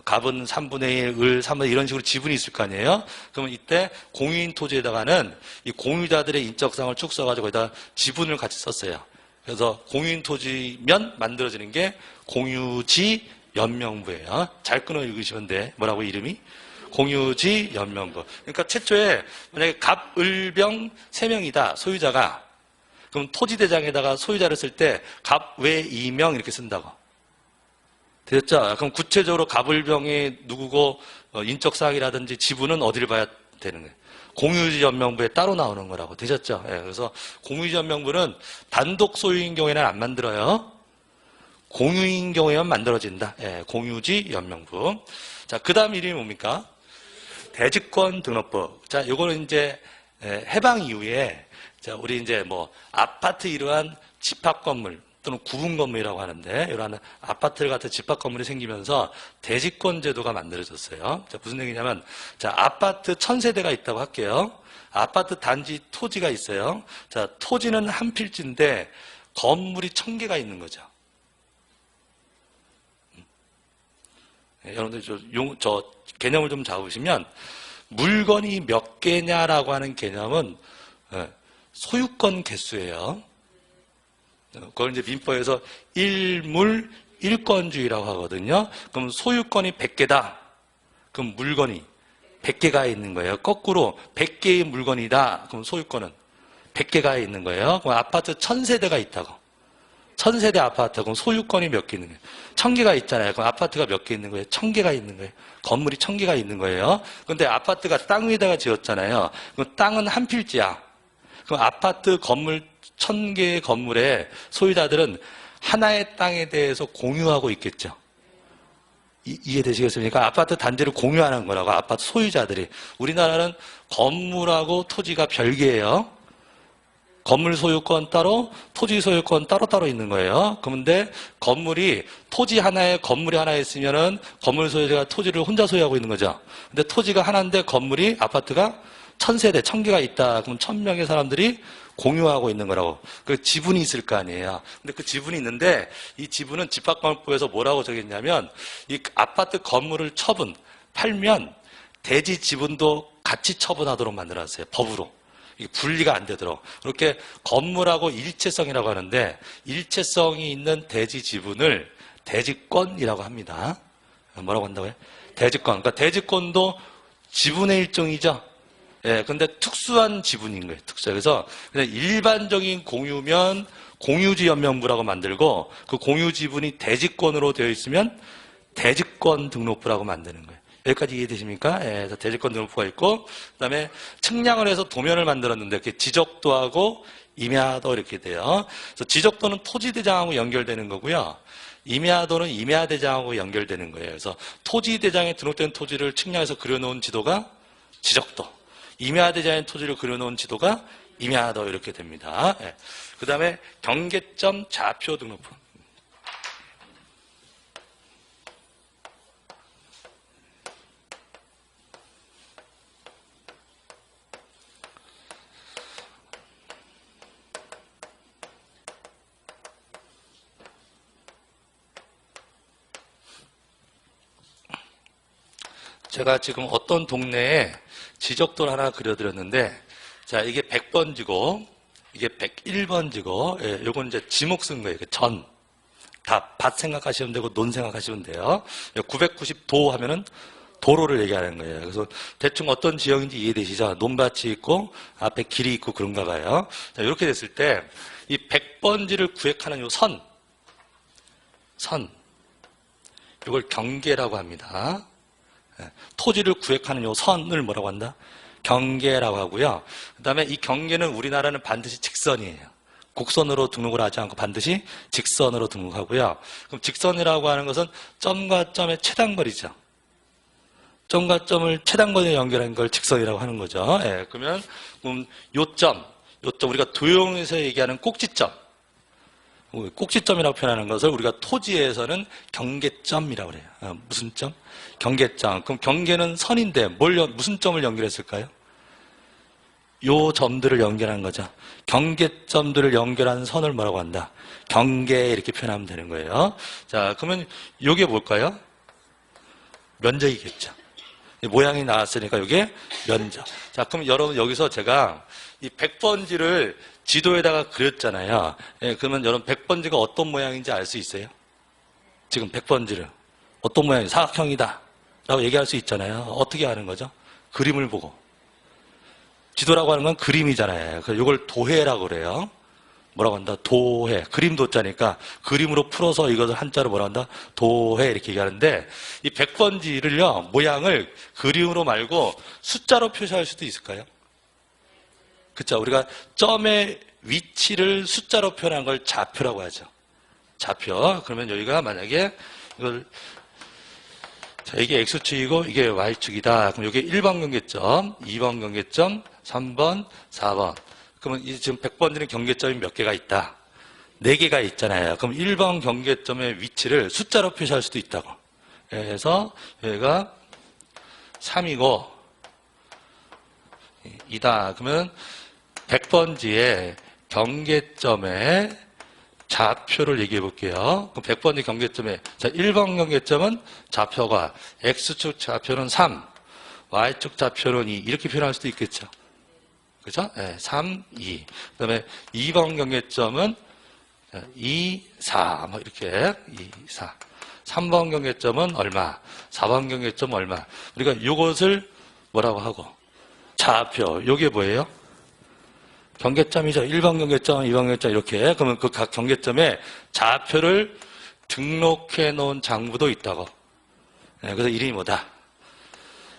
갑은 3분의 1, 을 3분의 1 이런 식으로 지분이 있을 거 아니에요. 그러면 이때 공유인 토지에다가는 이 공유자들의 인적사항을 축 써가지고 거기다 지분을 같이 썼어요. 그래서 공유인 토지면 만들어지는 게 공유지 연명부예요. 잘 끊어 읽으시면 돼. 뭐라고 이름이? 공유지 연명부. 그러니까 최초에 만약에 갑, 을, 병 3명이다. 소유자가. 그럼 토지대장에다가 소유자를 쓸 때 갑, 외, 이명 이렇게 쓴다고. 됐죠? 그럼 구체적으로 갑을병이 누구고 인적사항이라든지 지분은 어디를 봐야 되는 거예요? 공유지 연명부에 따로 나오는 거라고. 되셨죠? 예, 그래서 공유지 연명부는 단독 소유인 경우에는 안 만들어요. 공유인 경우에만 만들어진다. 예, 공유지 연명부. 자, 그 다음 이름이 뭡니까? 대지권 등록법. 자, 요거는 이제 해방 이후에 자, 우리 이제 뭐 아파트 이러한 집합 건물 또는 구분 건물이라고 하는데 이러한 아파트 같은 집합 건물이 생기면서 대지권 제도가 만들어졌어요. 자, 무슨 얘기냐면 자, 아파트 1000세대가 있다고 할게요. 아파트 단지 토지가 있어요. 자, 토지는 한 필지인데 건물이 1000개가 있는 거죠. 여러분들 저 개념을 좀 잡으시면 물건이 몇 개냐라고 하는 개념은 소유권 개수예요. 그걸 이제 민법에서 일물 일권주의라고 하거든요. 그럼 소유권이 100개다. 그럼 물건이 100개가 있는 거예요. 거꾸로 100개의 물건이다. 그럼 소유권은 100개가 있는 거예요. 그럼 아파트 1000세대가 있다고. 1000세대 아파트. 그럼 소유권이 몇 개 있는 거예요? 1000개가 있잖아요. 그럼 아파트가 몇 개 있는 거예요? 1000개가 있는 거예요. 건물이 1000개가 있는 거예요. 근데 아파트가 땅 위에다가 지었잖아요. 그럼 땅은 한 필지야. 그럼 아파트 건물 1000개의 건물의 소유자들은 하나의 땅에 대해서 공유하고 있겠죠. 이해되시겠습니까? 아파트 단지를 공유하는 거라고, 아파트 소유자들이. 우리나라는 건물하고 토지가 별개예요. 건물 소유권 따로, 토지 소유권 따로따로 있는 거예요. 그런데 건물이, 토지 하나에 건물이 하나 있으면은 건물 소유자가 토지를 혼자 소유하고 있는 거죠. 근데 토지가 하나인데 건물이, 아파트가 1000세대, 1000개가 있다. 그럼 1000명의 사람들이 공유하고 있는 거라고. 그 지분이 있을 거 아니에요. 근데 그 지분이 있는데 이 지분은 집합건물법에서 뭐라고 적였냐면 이 아파트 건물을 팔면 대지 지분도 같이 처분하도록 만들어놨어요. 법으로. 이게 분리가 안 되도록. 그렇게 건물하고 일체성이라고 하는데 일체성이 있는 대지 지분을 대지권이라고 합니다. 뭐라고 한다고요? 대지권. 그러니까 대지권도 지분의 일종이죠. 예, 근데 특수한 지분인 거예요. 그래서 그냥 일반적인 공유면 공유지 연명부라고 만들고 그 공유 지분이 대지권으로 되어 있으면 대지권 등록부라고 만드는 거예요. 여기까지 이해되십니까? 예, 그래서 대지권 등록부가 있고 그다음에 측량을 해서 도면을 만들었는데 이렇게 지적도하고 임야도 이렇게 돼요. 그래서 지적도는 토지대장하고 연결되는 거고요. 임야도는 임야대장하고 연결되는 거예요. 그래서 토지대장에 등록된 토지를 측량해서 그려놓은 지도가 지적도. 임야대장의 토지를 그려놓은 지도가 임야도 이렇게 됩니다. 예. 그 다음에 경계점 좌표 등록부. 제가 지금 어떤 동네에 지적도를 하나 그려드렸는데, 자, 이게 100번지고, 이게 101번지고, 예, 요건 이제 지목 쓴 거예요. 전. 다 밭 생각하시면 되고, 논 생각하시면 돼요. 990도 하면은 도로를 얘기하는 거예요. 그래서 대충 어떤 지형인지 이해되시죠? 논밭이 있고, 앞에 길이 있고 그런가 봐요. 자, 이렇게 됐을 때, 이 100번지를 구획하는 요 선. 이걸 경계라고 합니다. 토지를 구획하는 요 선을 뭐라고 한다? 경계라고 하고요. 그 다음에 이 경계는 우리나라는 반드시 직선이에요. 곡선으로 등록을 하지 않고 반드시 직선으로 등록하고요. 그럼 직선이라고 하는 것은 점과 점의 최단거리죠. 점과 점을 최단거리에 연결한 걸 직선이라고 하는 거죠. 예, 그러면 요점 우리가 도형에서 얘기하는 꼭지점. 꼭지점이라고 표현하는 것을 우리가 토지에서는 경계점이라고 그래요. 무슨 점? 경계점. 그럼 경계는 선인데 무슨 점을 연결했을까요? 요 점들을 연결한 거죠. 경계점들을 연결한 선을 뭐라고 한다? 경계 이렇게 표현하면 되는 거예요. 자, 그러면 이게 뭘까요? 면적이겠죠. 모양이 나왔으니까 이게 면적. 자, 그럼 여러분 여기서 제가 이 100번지를 지도에다가 그렸잖아요. 예, 그러면 여러분 100번지가 어떤 모양인지 알 수 있어요? 지금 100번지를 어떤 모양이 사각형이다 라고 얘기할 수 있잖아요. 어떻게 하는 거죠? 그림을 보고. 지도라고 하는 건 그림이잖아요. 그래서 이걸 도해라고 그래요. 뭐라고 한다? 도해. 그림 도자니까 그림으로 풀어서 이것을 한자로 뭐라고 한다? 도해 이렇게 얘기하는데 이 100번지를요. 모양을 그림으로 말고 숫자로 표시할 수도 있을까요? 그렇죠. 우리가 점의 위치를 숫자로 표현한 걸 좌표라고 하죠. 좌표. 그러면 여기가 만약에 이걸 자, 이게 X축이고 이게 Y축이다. 그럼 이게 1번 경계점, 2번 경계점, 3번, 4번. 그러면 지금 100번지는 경계점이 몇 개가 있다? 4개가 있잖아요. 그럼 1번 경계점의 위치를 숫자로 표시할 수도 있다고. 그래서 여기가 3이고 2다. 그러면 100번지의 경계점의 좌표를 얘기해 볼게요. 그럼 100번째 경계점에, 자, 1번 경계점은 좌표가, X축 좌표는 3, Y축 좌표는 2, 이렇게 표현할 수도 있겠죠. 그죠? 네, 3, 2. 그 다음에 2번 경계점은 2, 4, 뭐 이렇게, 2, 4. 3번 경계점은 얼마, 4번 경계점 얼마. 우리가 이것을 뭐라고 하고, 좌표, 요게 뭐예요? 경계점이죠. 1번 경계점, 2번 경계점 이렇게. 그러면 그 각 경계점에 좌표를 등록해 놓은 장부도 있다고. 네, 그래서 이름이 뭐다?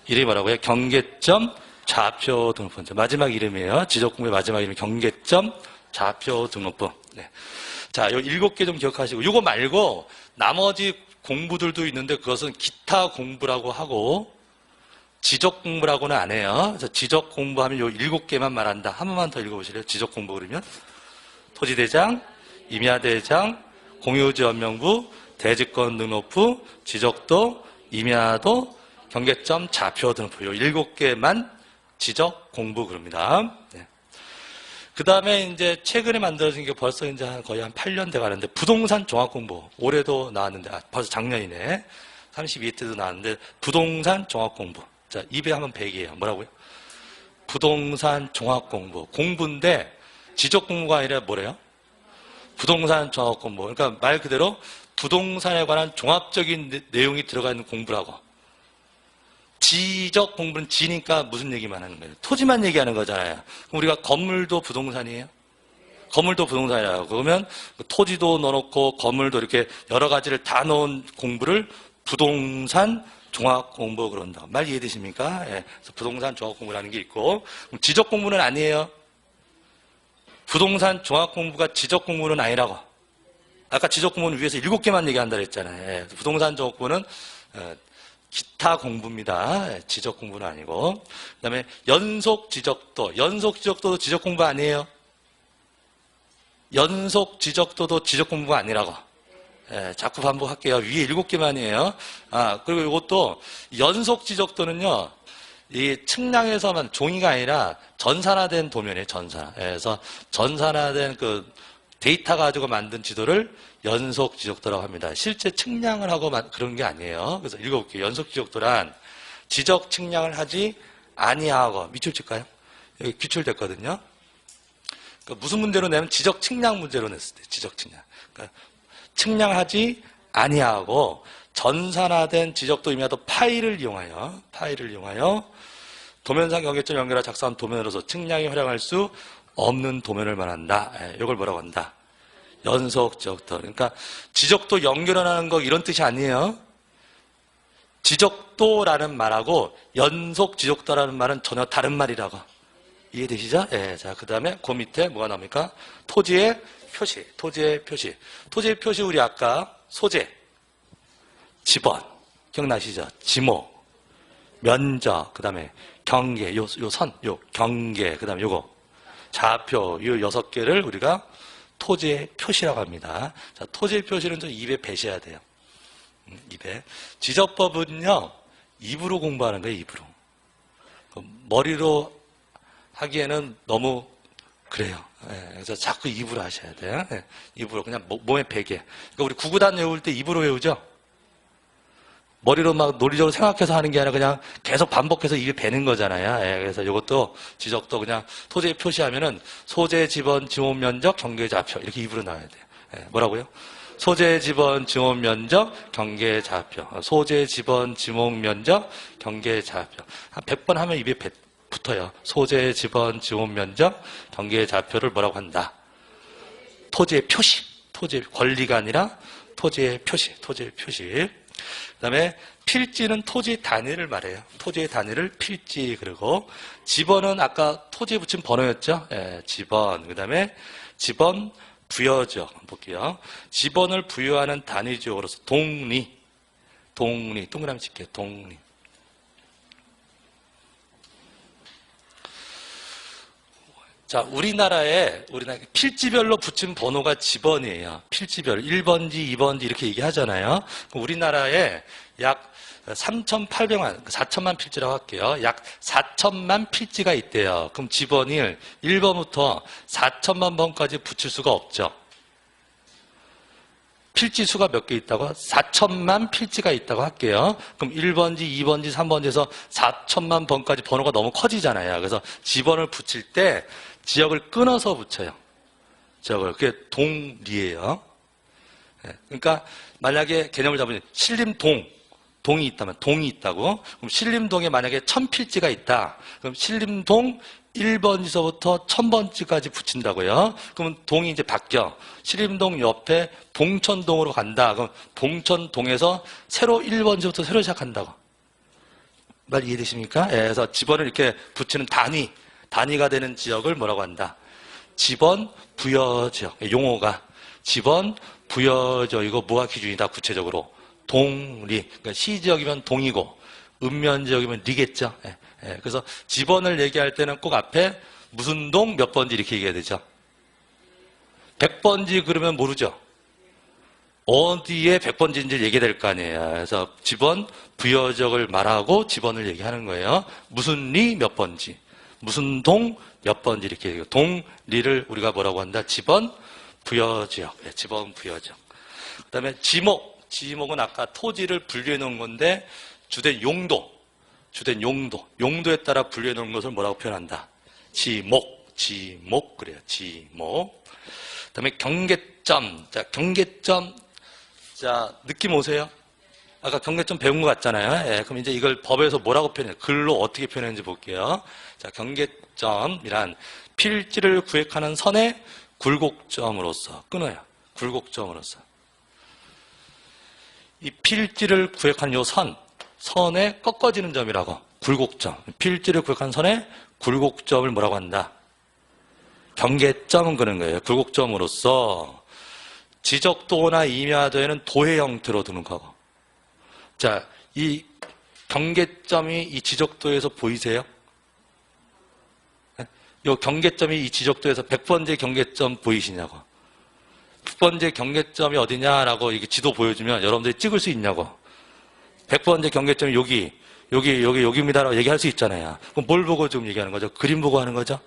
이름이 뭐라고요? 경계점 좌표 등록부. 마지막 이름이에요. 지적공부의 마지막 이름이 경계점 좌표 등록부. 네. 자, 요 7개 좀 기억하시고, 요거 말고 나머지 공부들도 있는데 그것은 기타 공부라고 하고 지적 공부라고는 안 해요. 그래서 지적 공부하면 요 7개만 말한다. 한 번만 더 읽어보실래요? 지적 공부 그러면 토지대장, 임야대장, 공유지원명부, 대지권 등록부, 지적도, 임야도, 경계점, 좌표 등록부 요 7개만 지적 공부 그럽니다. 네. 그 다음에 이제 최근에 만들어진 게 벌써 이제 거의 한 8년 돼 가는데 부동산 종합 공부 올해도 나왔는데 벌써 작년이네. 32회 때도 나왔는데 부동산 종합 공부. 자, 입에 하면 100이에요. 뭐라고요? 부동산 종합 공부. 공부인데 지적 공부가 아니라 뭐래요? 부동산 종합 공부. 그러니까 말 그대로 부동산에 관한 종합적인 내용이 들어가 있는 공부라고. 지적 공부는 지니까 무슨 얘기만 하는 거예요? 토지만 얘기하는 거잖아요. 그럼 우리가 건물도 부동산이에요? 건물도 부동산이라고. 그러면 토지도 넣어놓고 건물도 이렇게 여러 가지를 다 넣은 공부를 부동산 종합 공부 그런다. 말 이해되십니까? 예. 그래서 부동산 종합 공부라는 게 있고, 지적 공부는 아니에요. 부동산 종합 공부가 지적 공부는 아니라고. 아까 지적 공부는 위에서 7개만 얘기한다 그랬잖아요. 예. 부동산 종합 공부는 기타 공부입니다. 예. 지적 공부는 아니고. 그 다음에 연속 지적도. 연속 지적도도 지적 공부 아니에요. 연속 지적도도 지적 공부가 아니라고. 예, 자꾸 반복할게요. 위에 7개만이에요. 그리고 이것도 연속 지적도는요, 이 측량에서만 종이가 아니라 전산화된 도면이에요, 전산화. 예, 그래서 전산화된 그 데이터 가지고 만든 지도를 연속 지적도라고 합니다. 실제 측량을 하고 그런 게 아니에요. 그래서 읽어볼게요. 연속 지적도란 지적 측량을 하지 아니하고, 밑줄 칠까요? 여기 기출됐거든요. 그러니까 무슨 문제로 내면 지적 측량 문제로 냈을 때, 지적 측량. 그러니까 측량하지 아니하고 전산화된 지적도 임야도 파일을 이용하여 도면상 경계점 연결하 작성한 도면으로서 측량이 활용할 수 없는 도면을 말한다. 이걸 뭐라고 한다? 연속 지적도. 그러니까 지적도 연결하는 거 이런 뜻이 아니에요. 지적도라는 말하고 연속 지적도라는 말은 전혀 다른 말이라고. 이해되시죠? 예. 자, 그 다음에 그 밑에 뭐가 나옵니까? 토지의 표시, 토지의 표시. 토지의 표시 우리 아까 소재, 지번, 기억나시죠? 지모, 면적, 그 다음에 경계, 요 선, 요 경계, 그 다음에 요거, 좌표, 요 6개를 우리가 토지의 표시라고 합니다. 자, 토지의 표시는 좀 입에 배셔야 돼요. 입에. 지적법은요, 입으로 공부하는 거예요, 입으로. 머리로 하기에는 너무 그래요. 예, 그래서 자꾸 입으로 하셔야 돼요. 예, 입으로 그냥 몸에 베개. 그러니까 우리 구구단 외울 때 입으로 외우죠. 머리로 막 논리적으로 생각해서 하는 게 아니라 그냥 계속 반복해서 입에 베는 거잖아요. 예, 그래서 이것도 지적도 그냥 토지에 표시하면은 소재, 지번, 지원 면적, 경계 좌표 이렇게 입으로 나와야 돼요. 예, 뭐라고요? 소재, 지번, 지원 면적, 경계 좌표. 소재, 지번, 지원 면적, 경계 좌표. 한 100번 하면 입에 붙어요. 소재, 지번, 지원 면적, 경계 좌표를 뭐라고 한다? 토지의 표시. 토지의 권리가 아니라 토지의 표시. 토지의 표시. 그 다음에 필지는 토지 단위를 말해요. 토지의 단위를 필지. 그리고 지번은 아까 토지에 붙인 번호였죠? 예, 지번. 그 다음에 지번 부여지역. 볼게요. 지번을 부여하는 단위 지역으로서 동리. 동그라미 칠게요. 동리. 자, 우리나라에 필지별로 붙인 번호가 지번이에요. 필지별 1번지, 2번지 이렇게 얘기하잖아요. 우리나라에 약 3,800만, 4천만 필지라고 할게요. 약 4천만 필지가 있대요. 그럼 지번을 1번부터 4천만 번까지 붙일 수가 없죠. 필지 수가 몇 개 있다고? 4천만 필지가 있다고 할게요. 그럼 1번지, 2번지, 3번지에서 4천만 번까지 번호가 너무 커지잖아요. 그래서 지번을 붙일 때 지역을 끊어서 붙여요. 지역을. 그게 동리예요. 그러니까 만약에 개념을 잡으면 동이 있다면 동이 있다고. 그럼 신림동에 만약에 1000필지가 있다. 그럼 신림동 1번지서부터 1000번지까지 붙인다고요. 그러면 동이 이제 바뀌어. 신림동 옆에 봉천동으로 간다. 그럼 봉천동에서 새로 1번지부터 새로 시작한다고. 말 이해되십니까? 예, 그래서 지번을 이렇게 붙이는 단위가 되는 지역을 뭐라고 한다? 지번 부여 지역. 용어가 지번 부여 지역. 이거 뭐가 기준이다? 구체적으로 동리. 그러니까 시지역이면 동이고 읍면 지역이면 리겠죠. 예. 그래서 지번을 얘기할 때는 꼭 앞에 무슨 동 몇 번지 이렇게 얘기해야 되죠. 100번지 그러면 모르죠. 어디에 100번지인지 얘기해야 될 거 아니에요. 그래서 지번 부여적을 말하고 지번을 얘기하는 거예요. 무슨 리 몇 번지, 무슨 동 몇 번지 이렇게 얘기해요. 동리를 우리가 뭐라고 한다? 지번 부여지역. 지번 부여지역. 그 다음에 지목은 아까 토지를 분류해 놓은 건데 주된 용도에 따라 분류해 놓은 것을 뭐라고 표현한다? 지목 그래요. 지목. 그다음에 경계점. 자, 느낌 오세요? 아까 경계점 배운 것 같잖아요. 그럼 이제 이걸 법에서 뭐라고 표현해요? 글로 어떻게 표현했는지 볼게요. 자, 경계점이란 필지를 구획하는 선의 굴곡점으로서 끊어요. 굴곡점으로서. 이 필지를 구획하는 요 선에 꺾어지는 점이라고. 굴곡점. 필지를 구획한 선의 굴곡점을 뭐라고 한다? 경계점은 그런 거예요. 굴곡점으로서 지적도나 임야도에는 도해 형태로 등록하고. 자, 이 경계점이 이 지적도에서 보이세요? 이 경계점이 이 지적도에서 100번째 경계점 보이시냐고. 100번째 경계점이 어디냐라고 이게 지도 보여주면 여러분들이 찍을 수 있냐고. 100번째 경계점이 여기입니다라고 얘기할 수 있잖아요. 그럼 뭘 보고 지금 얘기하는 거죠? 그림 보고 하는 거죠?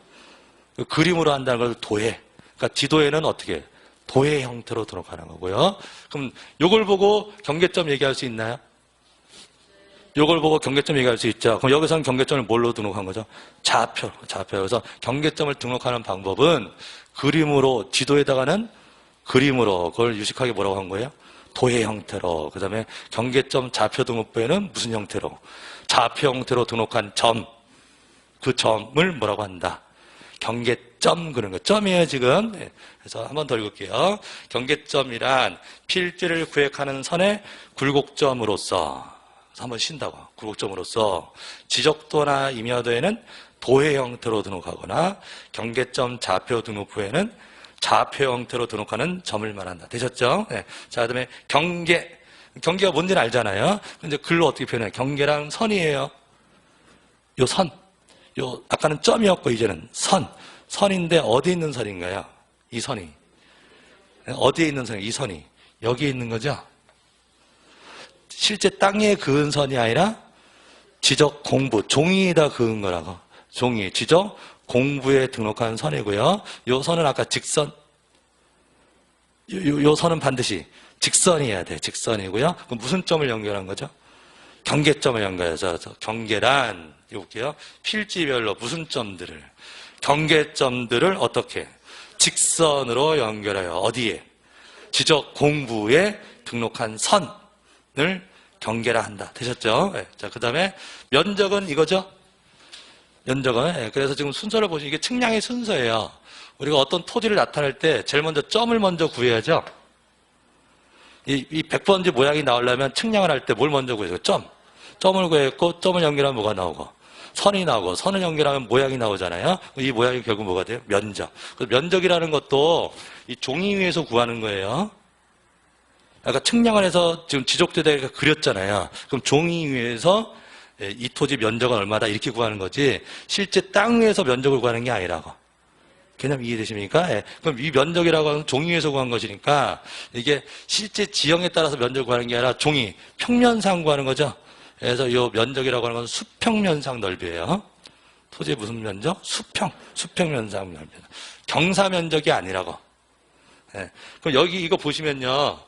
그림으로 한다는 걸 도해. 그러니까 지도에는 어떻게? 도해 형태로 등록하는 거고요. 그럼 요걸 보고 경계점 얘기할 수 있나요? 요걸 보고 경계점 얘기할 수 있죠. 그럼 여기서는 경계점을 뭘로 등록한 거죠? 좌표. 그래서 경계점을 등록하는 방법은 그림으로, 지도에다가는 그림으로, 그걸 유식하게 뭐라고 한 거예요? 도해 형태로. 그 다음에 경계점 좌표 등록부에는 무슨 형태로? 좌표 형태로 등록한 점. 그 점을 뭐라고 한다? 경계점 그런 거. 점이에요, 지금. 그래서 한 번 더 읽을게요. 경계점이란 필지를 구획하는 선의 굴곡점으로서, 한번 쉰다고. 굴곡점으로서 지적도나 임야도에는 도해 형태로 등록하거나 경계점 좌표 등록부에는 좌표 형태로 등록하는 점을 말한다. 되셨죠? 네. 자, 그 다음에 경계가 뭔지는 알잖아요. 근데 글로 어떻게 표현해요? 경계랑 선이에요. 요 선. 아까는 점이었고 이제는 선인데 어디에 있는 선인가요? 이 선이. 어디에 있는 선이? 이 선이. 여기에 있는 거죠? 실제 땅에 그은 선이 아니라 지적 공부, 종이에다 그은 거라고. 종이, 지적 공부에 등록한 선이고요. 요 선은 아까 직선. 요 선은 반드시 직선이어야 돼. 직선이고요. 그럼 무슨 점을 연결한 거죠? 경계점을 연결해서 경계란 볼게요. 필지별로 무슨 점들을 경계점들을 어떻게 직선으로 연결해요. 어디에? 지적 공부에 등록한 선을 경계라 한다. 되셨죠? 네. 자, 그 다음에 면적은 이거죠? 면적은. 네. 그래서 지금 순서를 보시면 이게 측량의 순서예요. 우리가 어떤 토지를 나타낼 때 제일 먼저 점을 먼저 구해야죠. 이 100번지 모양이 나오려면 측량을 할 때 뭘 먼저 구해요? 점을 구했고 점을 연결하면 뭐가 나오고 선이 나오고 선을 연결하면 모양이 나오잖아요. 이 모양이 결국 뭐가 돼요? 면적. 그래서 면적이라는 것도 이 종이 위에서 구하는 거예요. 아까 측량을 해서 지금 지적대대가 그렸잖아요. 그럼 종이 위에서 이 토지 면적은 얼마다 이렇게 구하는 거지 실제 땅 위에서 면적을 구하는 게 아니라고. 개념 이해되십니까? 예. 그럼 이 면적이라고 하는 종이 위에서 구한 것이니까 이게 실제 지형에 따라서 면적을 구하는 게 아니라 종이 평면상 구하는 거죠. 그래서 이 면적이라고 하는 건 수평면상 넓이에요. 토지의 무슨 면적? 수평면상 넓이. 경사면적이 아니라고. 예. 그럼 여기 이거 보시면요.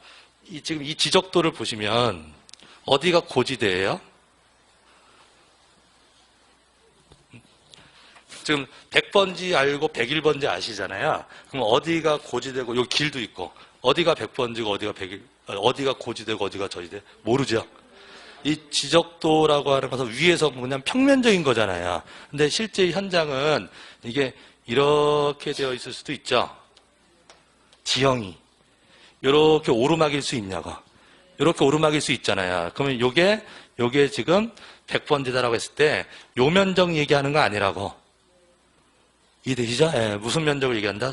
지금 이 지적도를 보시면 어디가 고지대예요? 지금 100번지 알고 101번지 아시잖아요. 그럼 어디가 고지되고 요 길도 있고 어디가 100번지고 어디가 고지되고 어디가 저지돼? 모르죠. 이 지적도라고 하는 것은 위에서 그냥 평면적인 거잖아요. 근데 실제 현장은 이게 이렇게 되어 있을 수도 있죠. 지형이 이렇게 오르막일 수 있냐고. 이렇게 오르막일 수 있잖아요. 그러면 요게 지금 100번지다라고 했을 때 요 면적 얘기하는 거 아니라고. 이해되시죠? 예, 무슨 면적을 얘기한다?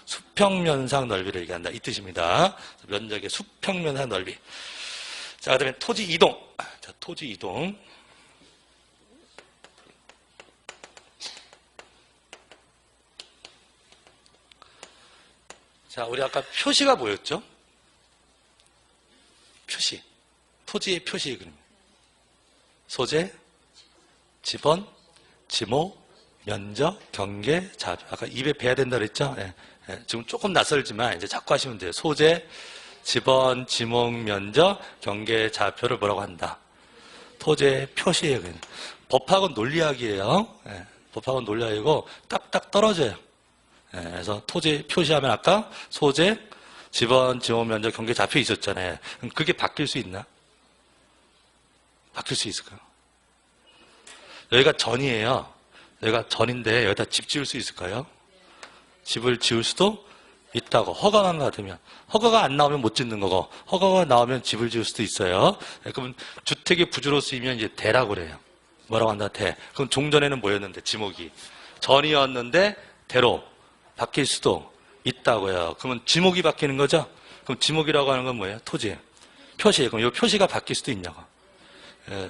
수평면상 넓이를 얘기한다. 이 뜻입니다. 면적의 수평면상 넓이. 자, 그 다음에 토지 이동. 자, 토지 이동. 자, 우리 아까 표시가 뭐였죠? 표시. 토지의 표시 그림. 소재, 지번, 지목, 면적, 경계, 좌표. 아까 입에 배야 된다 그랬죠? 예, 예, 지금 조금 낯설지만 이제 자꾸 하시면 돼요. 소재, 지번, 지목, 면적, 경계, 좌표를 뭐라고 한다? 토지의 표시예요. 그냥. 법학은 논리학이에요. 예, 법학은 논리학이고 딱딱 떨어져요. 예, 그래서 토지 표시하면 아까 소재, 지번, 지목, 면적, 경계, 좌표 있었잖아요. 그럼 그게 바뀔 수 있나? 바뀔 수 있을까요? 여기가 전이에요. 여기가 전인데 여기다 집 지을 수 있을까요? 집을 지을 수도 있다고. 허가만 받으면. 허가가 안 나오면 못 짓는 거고 허가가 나오면 집을 지을 수도 있어요. 그러면 주택이 부주로 쓰이면 이제 대라고 그래요. 뭐라고 한다? 대. 그럼 종전에는 뭐였는데? 지목이. 전이었는데 대로 바뀔 수도 있다고요. 그러면 지목이 바뀌는 거죠? 그럼 지목이라고 하는 건 뭐예요? 토지. 표시. 그럼 이 표시가 바뀔 수도 있냐고.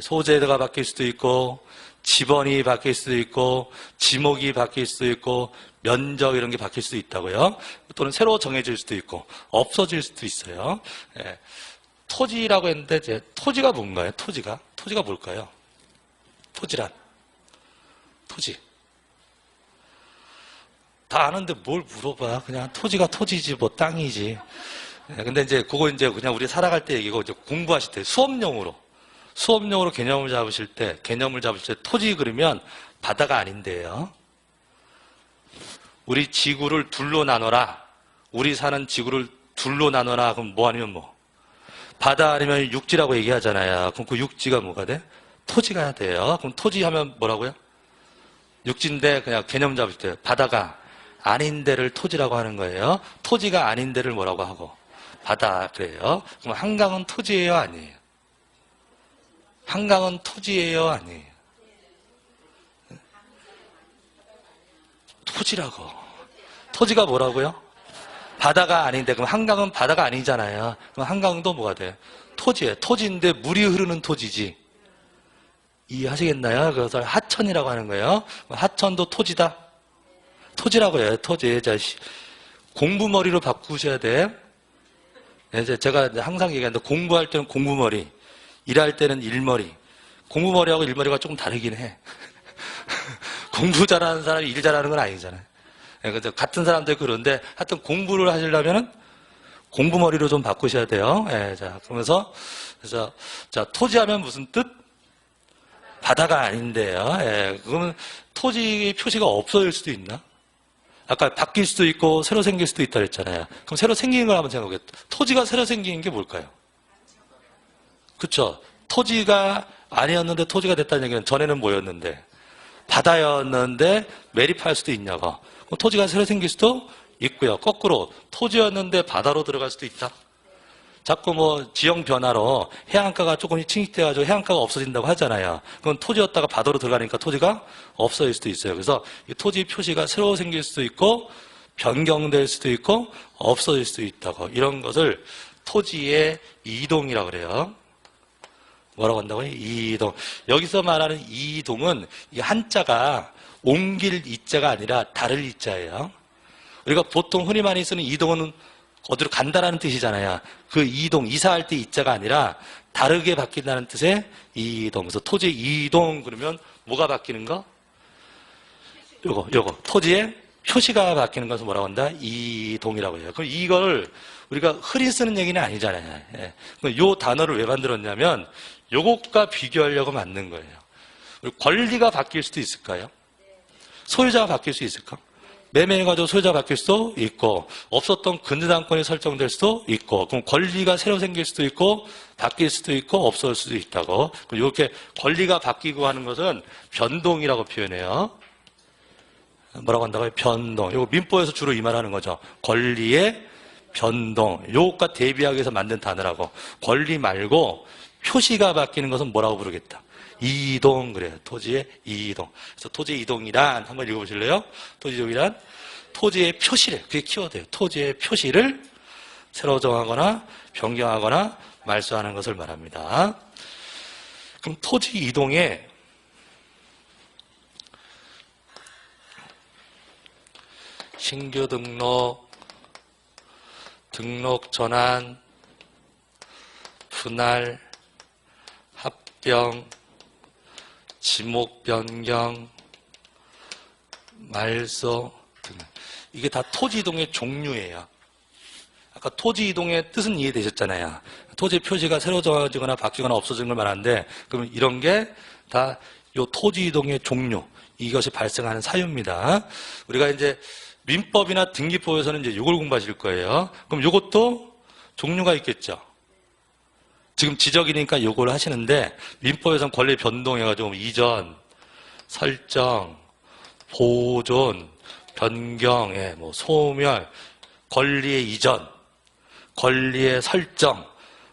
소재가 바뀔 수도 있고 지번이 바뀔 수도 있고 지목이 바뀔 수도 있고 면적 이런 게 바뀔 수도 있다고요. 또는 새로 정해질 수도 있고 없어질 수도 있어요. 토지라고 했는데 이제 토지가 뭔가요? 토지가 뭘까요? 토지란 토지 다 아는데 뭘 물어봐. 그냥 토지가 토지지 뭐 땅이지. 근데 이제 그거 이제 그냥 우리 살아갈 때 얘기고 이제 공부하실 때 수업용으로 개념을 잡으실 때 토지 그러면 바다가 아닌데요. 우리 지구를 둘로 나눠라. 우리 사는 지구를 둘로 나눠라. 그럼 뭐 아니면 뭐? 바다 아니면 육지라고 얘기하잖아요. 그럼 그 육지가 뭐가 돼? 토지가 돼요. 그럼 토지 하면 뭐라고요? 육지인데 그냥 개념 잡을 때 바다가 아닌 데를 토지라고 하는 거예요. 토지가 아닌 데를 뭐라고 하고? 바다 그래요. 그럼 한강은 토지예요, 아니에요? 한강은 토지예요, 아니에요? 토지라고. 토지가 뭐라고요? 바다가 아닌데 그럼 한강은 바다가 아니잖아요. 그럼 한강도 뭐가 돼? 토지예요. 토지인데 물이 흐르는 토지지. 이해하시겠나요? 그래서 하천이라고 하는 거예요. 하천도 토지다. 토지라고 해요. 토지. 자, 공부머리로 바꾸셔야 돼. 제가 항상 얘기하는데 공부할 때는 공부머리, 일할 때는 일머리. 공부머리하고 일머리가 조금 다르긴 해. 공부 잘하는 사람이 일 잘하는 건 아니잖아요. 같은 사람들 그런데 하여튼 공부를 하시려면 공부머리로 좀 바꾸셔야 돼요. 자, 그러면서 자, 토지하면 무슨 뜻? 바다가 아닌데요. 그러면 토지 표시가 없어질 수도 있나? 아까 바뀔 수도 있고 새로 생길 수도 있다 그랬잖아요. 그럼 새로 생기는 걸 한번 생각해 보겠습니다. 토지가 새로 생긴 게 뭘까요? 그렇죠. 토지가 아니었는데 토지가 됐다는 얘기는 전에는 뭐였는데? 바다였는데 매립할 수도 있냐고. 그럼 토지가 새로 생길 수도 있고요. 거꾸로 토지였는데 바다로 들어갈 수도 있다. 자꾸 뭐 지형 변화로 해안가가 조금씩 침식돼가지고 해안가가 없어진다고 하잖아요. 그건 토지였다가 바다로 들어가니까 토지가 없어질 수도 있어요. 그래서 이 토지 표시가 새로 생길 수도 있고 변경될 수도 있고 없어질 수도 있다고. 이런 것을 토지의 이동이라고 그래요. 뭐라고 한다고요? 이동. 여기서 말하는 이동은 이 한자가 옮길 이자가 아니라 다를 이자예요. 우리가 보통 흔히 많이 쓰는 이동은 어디로 간다라는 뜻이잖아요. 그 이동, 이사할 때 이자가 아니라 다르게 바뀐다는 뜻의 이동. 그래서 토지 이동 그러면 뭐가 바뀌는 거? 요거. 토지의 표시가 바뀌는 것을 뭐라고 한다? 이동이라고 해요. 그럼 이걸 우리가 흔히 쓰는 얘기는 아니잖아요. 예. 요 단어를 왜 만들었냐면 요것과 비교하려고 만든 거예요. 권리가 바뀔 수도 있을까요? 소유자가 바뀔 수 있을까? 매매해가지고 소유자가 바뀔 수도 있고, 없었던 근저당권이 설정될 수도 있고, 그럼 권리가 새로 생길 수도 있고, 바뀔 수도 있고, 없어질 수도 있다고. 이렇게 권리가 바뀌고 하는 것은 변동이라고 표현해요. 뭐라고 한다고요? 변동. 이거 민법에서 주로 이 말 하는 거죠. 권리의 변동. 요것과 대비하기 위해서 만든 단어라고. 권리 말고 표시가 바뀌는 것은 뭐라고 부르겠다? 이동 그래요. 토지의 이동. 그래서 토지의 이동이란 한번 읽어보실래요? 토지 이동이란 토지의 표시를, 그게 키워드예요. 토지의 표시를 새로 정하거나 변경하거나 말소하는 것을 말합니다. 그럼 토지 이동에 신규 등록, 등록 전환, 분할, 합병, 지목 변경, 말소 등 이게 다 토지 이동의 종류예요. 아까 토지 이동의 뜻은 이해되셨잖아요. 토지 표시가 새로 정해지거나 바뀌거나 없어지는 걸 말하는데 그러면 이런 게 다 요 토지 이동의 종류, 이것이 발생하는 사유입니다. 우리가 이제 민법이나 등기법에서는 이제 이걸 공부하실 거예요. 그럼 이것도 종류가 있겠죠. 지금 지적이니까 이걸 하시는데 민법에서는 권리 변동해가지고 이전, 설정, 보존, 변경, 뭐 소멸, 권리의 이전, 권리의 설정,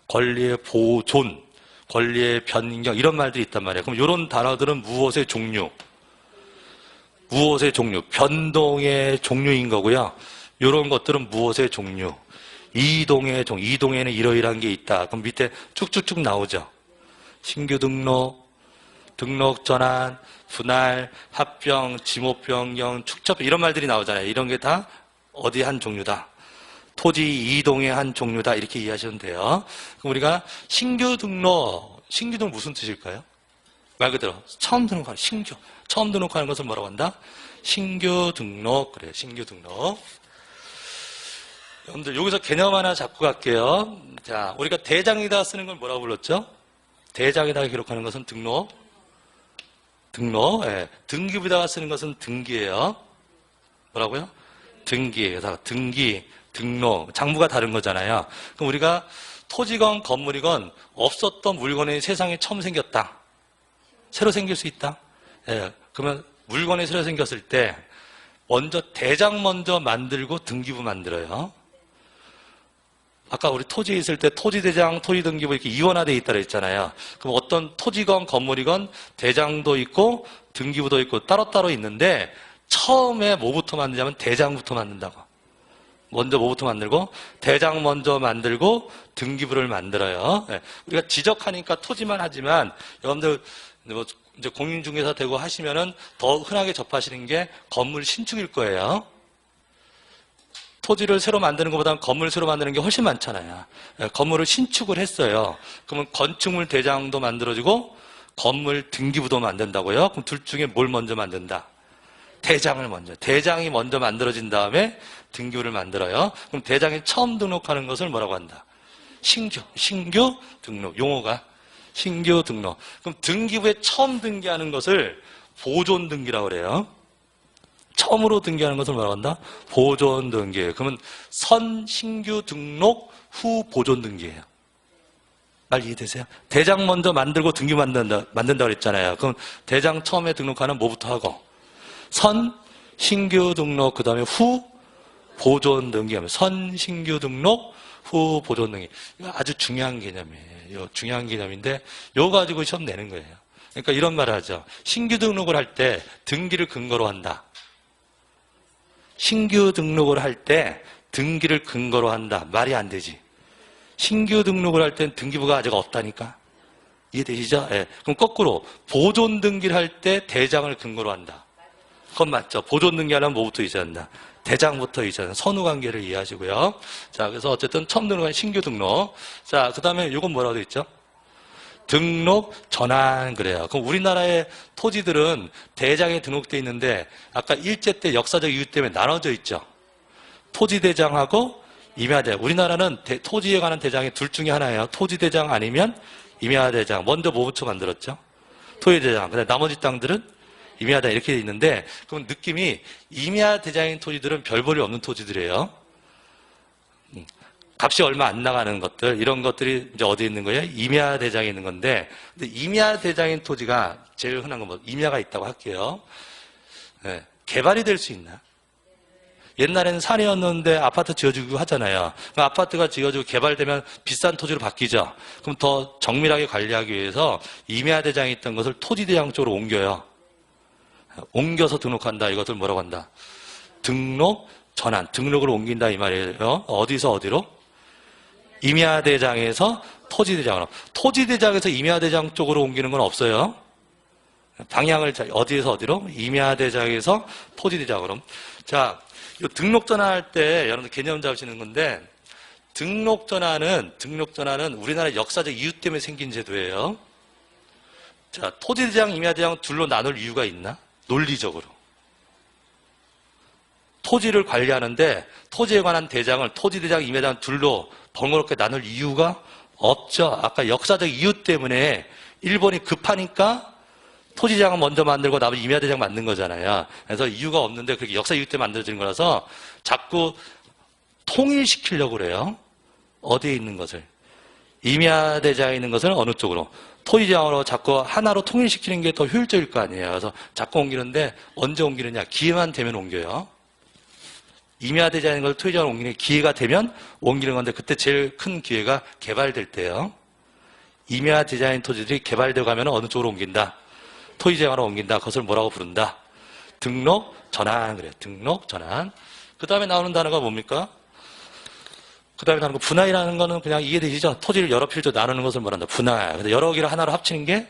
권리의 보존, 권리의 변경 이런 말들이 있단 말이에요. 그럼 이런 단어들은 무엇의 종류? 무엇의 종류? 변동의 종류인 거고요. 이런 것들은 무엇의 종류? 이동의 종류. 이동에는 이러이러한 게 있다. 그럼 밑에 쭉쭉쭉 나오죠. 신규 등록, 등록 전환, 분할, 합병, 지목 변경, 축적 이런 말들이 나오잖아요. 이런 게 다 어디 한 종류다. 토지 이동의 한 종류다. 이렇게 이해하시면 돼요. 그럼 우리가 신규 등록 무슨 뜻일까요? 말 그대로 처음 등록하는 신규. 처음 등록하는 것을 뭐라고 한다? 신규 등록. 그래요. 신규 등록. 여러분들 여기서 개념 하나 잡고 갈게요. 자, 우리가 대장에다 쓰는 걸 뭐라고 불렀죠? 대장에다가 기록하는 것은 등록. 예. 등기부에다가 쓰는 것은 등기예요. 뭐라고요? 등기. 등기, 등록. 장부가 다른 거잖아요. 그럼 우리가 토지건 건물이건 없었던 물건이 세상에 처음 생겼다. 새로 생길 수 있다. 예. 그러면 물건이 새로 생겼을 때 먼저 대장 먼저 만들고 등기부 만들어요. 아까 우리 토지에 있을 때 토지대장, 토지등기부 이렇게 이원화되어 있다 그랬잖아요. 그럼 어떤 토지건 건물이건 대장도 있고 등기부도 있고 따로따로 있는데 처음에 뭐부터 만드냐면 대장부터 만든다고. 먼저 뭐부터 만들고 대장 먼저 만들고 등기부를 만들어요. 네. 우리가 지적하니까 토지만 하지만 여러분들 뭐 이제 공인중개사 되고 하시면은 더 흔하게 접하시는 게 건물 신축일 거예요. 토지를 새로 만드는 것보다는 건물을 새로 만드는 게 훨씬 많잖아요. 건물을 신축을 했어요. 그러면 건축물 대장도 만들어지고 건물 등기부도 만든다고요? 그럼 둘 중에 뭘 먼저 만든다? 대장을 먼저. 대장이 먼저 만들어진 다음에 등기부를 만들어요. 그럼 대장이 처음 등록하는 것을 뭐라고 한다? 신규 등록. 용어가 신규 등록. 그럼 등기부에 처음 등기하는 것을 보존 등기라고 그래요. 처음으로 등기하는 것을 뭐라고 한다? 보존 등기예요. 그러면 선 신규 등록 후 보존 등기예요. 말 이해되세요? 대장 먼저 만들고 등기 만든다 그랬잖아요. 그럼 대장 처음에 등록하는 뭐부터 하고? 선 신규 등록 그 다음에 후 보존 등기하면 선 신규 등록 후 보존 등기. 이거 아주 중요한 개념이에요. 중요한 개념인데 이거 가지고 시험 내는 거예요. 그러니까 이런 말을 하죠. 신규 등록을 할 때 등기를 근거로 한다. 신규 등록을 할 때 등기를 근거로 한다. 말이 안 되지. 신규 등록을 할 땐 등기부가 아직 없다니까. 이해되시죠? 예. 그럼 거꾸로 보존 등기를 할 때 대장을 근거로 한다. 그건 맞죠. 보존 등기하려면 뭐부터 있어야 한다? 대장부터 있어야 한다. 선후관계를 이해하시고요. 자, 그래서 어쨌든 처음 등록한 신규 등록. 자, 그 다음에 이건 뭐라고 되어 있죠? 등록 전환 그래요. 그럼 우리나라의 토지들은 대장에 등록되어 있는데 아까 일제 때 역사적 이유 때문에 나눠져 있죠. 토지대장하고 임야대장. 우리나라는 토지에 관한 대장이 둘 중에 하나예요. 토지대장 아니면 임야대장. 먼저 뭐부터 만들었죠? 토지대장. 근데 나머지 땅들은 임야대장 이렇게 돼 있는데, 그럼 느낌이 임야대장인 토지들은 별 볼이 없는 토지들이에요. 값이 얼마 안 나가는 것들, 이런 것들이 이제 어디에 있는 거예요? 임야대장에 있는 건데, 근데 임야대장인 토지가 제일 흔한 건 뭐, 임야가 있다고 할게요. 네. 개발이 될 수 있나? 옛날에는 산이었는데 아파트 지어주고 하잖아요. 그럼 아파트가 지어지고 개발되면 비싼 토지로 바뀌죠. 그럼 더 정밀하게 관리하기 위해서 임야대장에 있던 것을 토지대장 쪽으로 옮겨요. 옮겨서 등록한다. 이것을 뭐라고 한다? 등록, 전환. 등록을 옮긴다 이 말이에요. 어디서 어디로? 임야대장에서 토지대장으로. 토지대장에서 임야대장 쪽으로 옮기는 건 없어요. 방향을 어디에서 어디로? 임야대장에서 토지대장으로. 자, 이 등록 전환할 때 여러분들 개념 잡으시는 건데, 등록 전환은 우리나라 역사적 이유 때문에 생긴 제도예요. 자, 토지대장, 임야대장 둘로 나눌 이유가 있나? 논리적으로. 토지를 관리하는데 토지에 관한 대장을 토지대장, 임야대장 둘로 번거롭게 나눌 이유가 없죠. 아까 역사적 이유 때문에 일본이 급하니까 토지대장을 먼저 만들고 나머지 임야대장 만든 거잖아요. 그래서 이유가 없는데 그렇게 역사 이유 때문에 만들어진 거라서 자꾸 통일시키려고 그래요. 어디에 있는 것을? 임야대장에 있는 것을 어느 쪽으로? 토지대장으로 자꾸 하나로 통일시키는 게 더 효율적일 거 아니에요. 그래서 자꾸 옮기는데 언제 옮기느냐? 기회만 되면 옮겨요. 임야대장인 걸 토지대장으로 옮기는 기회가 되면 옮기는 건데 그때 제일 큰 기회가 개발될 때예요. 임야대장인 토지들이 개발되어 가면 어느 쪽으로 옮긴다? 토지대장으로 옮긴다. 그것을 뭐라고 부른다? 등록, 전환. 그래요. 등록, 전환. 그 다음에 나오는 단어가 뭡니까? 그 다음에 나오는 거 분할이라는 거는 그냥 이해되시죠? 토지를 여러 필조 나누는 것을 말한다. 분할. 근데 여러 개를 하나로 합치는 게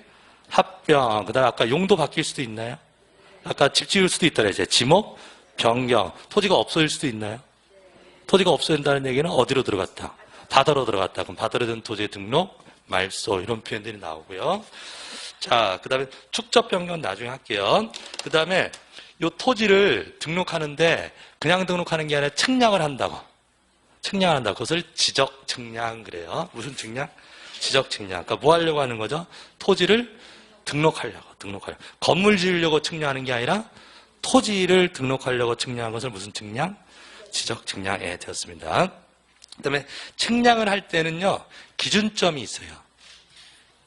합병. 그 다음에 아까 용도 바뀔 수도 있나요? 아까 집 지을 수도 있다 그랬죠. 지목, 변경. 토지가 없어질 수도 있나요? 토지가 없어진다는 얘기는 어디로 들어갔다? 바다로 들어갔다. 그럼 바다로 든 토지의 등록, 말소. 이런 표현들이 나오고요. 자, 그 다음에 축적 변경은 나중에 할게요. 그 다음에 이 토지를 등록하는데 그냥 등록하는 게 아니라 측량을 한다고. 측량을 한다. 그것을 지적 측량 그래요. 무슨 측량? 지적 측량. 그러니까 뭐 하려고 하는 거죠? 토지를 등록하려고. 건물 지으려고 측량하는 게 아니라 토지를 등록하려고 측량한 것을 무슨 측량? 지적 측량에 되었습니다. 그 다음에 측량을 할 때는요, 기준점이 있어요.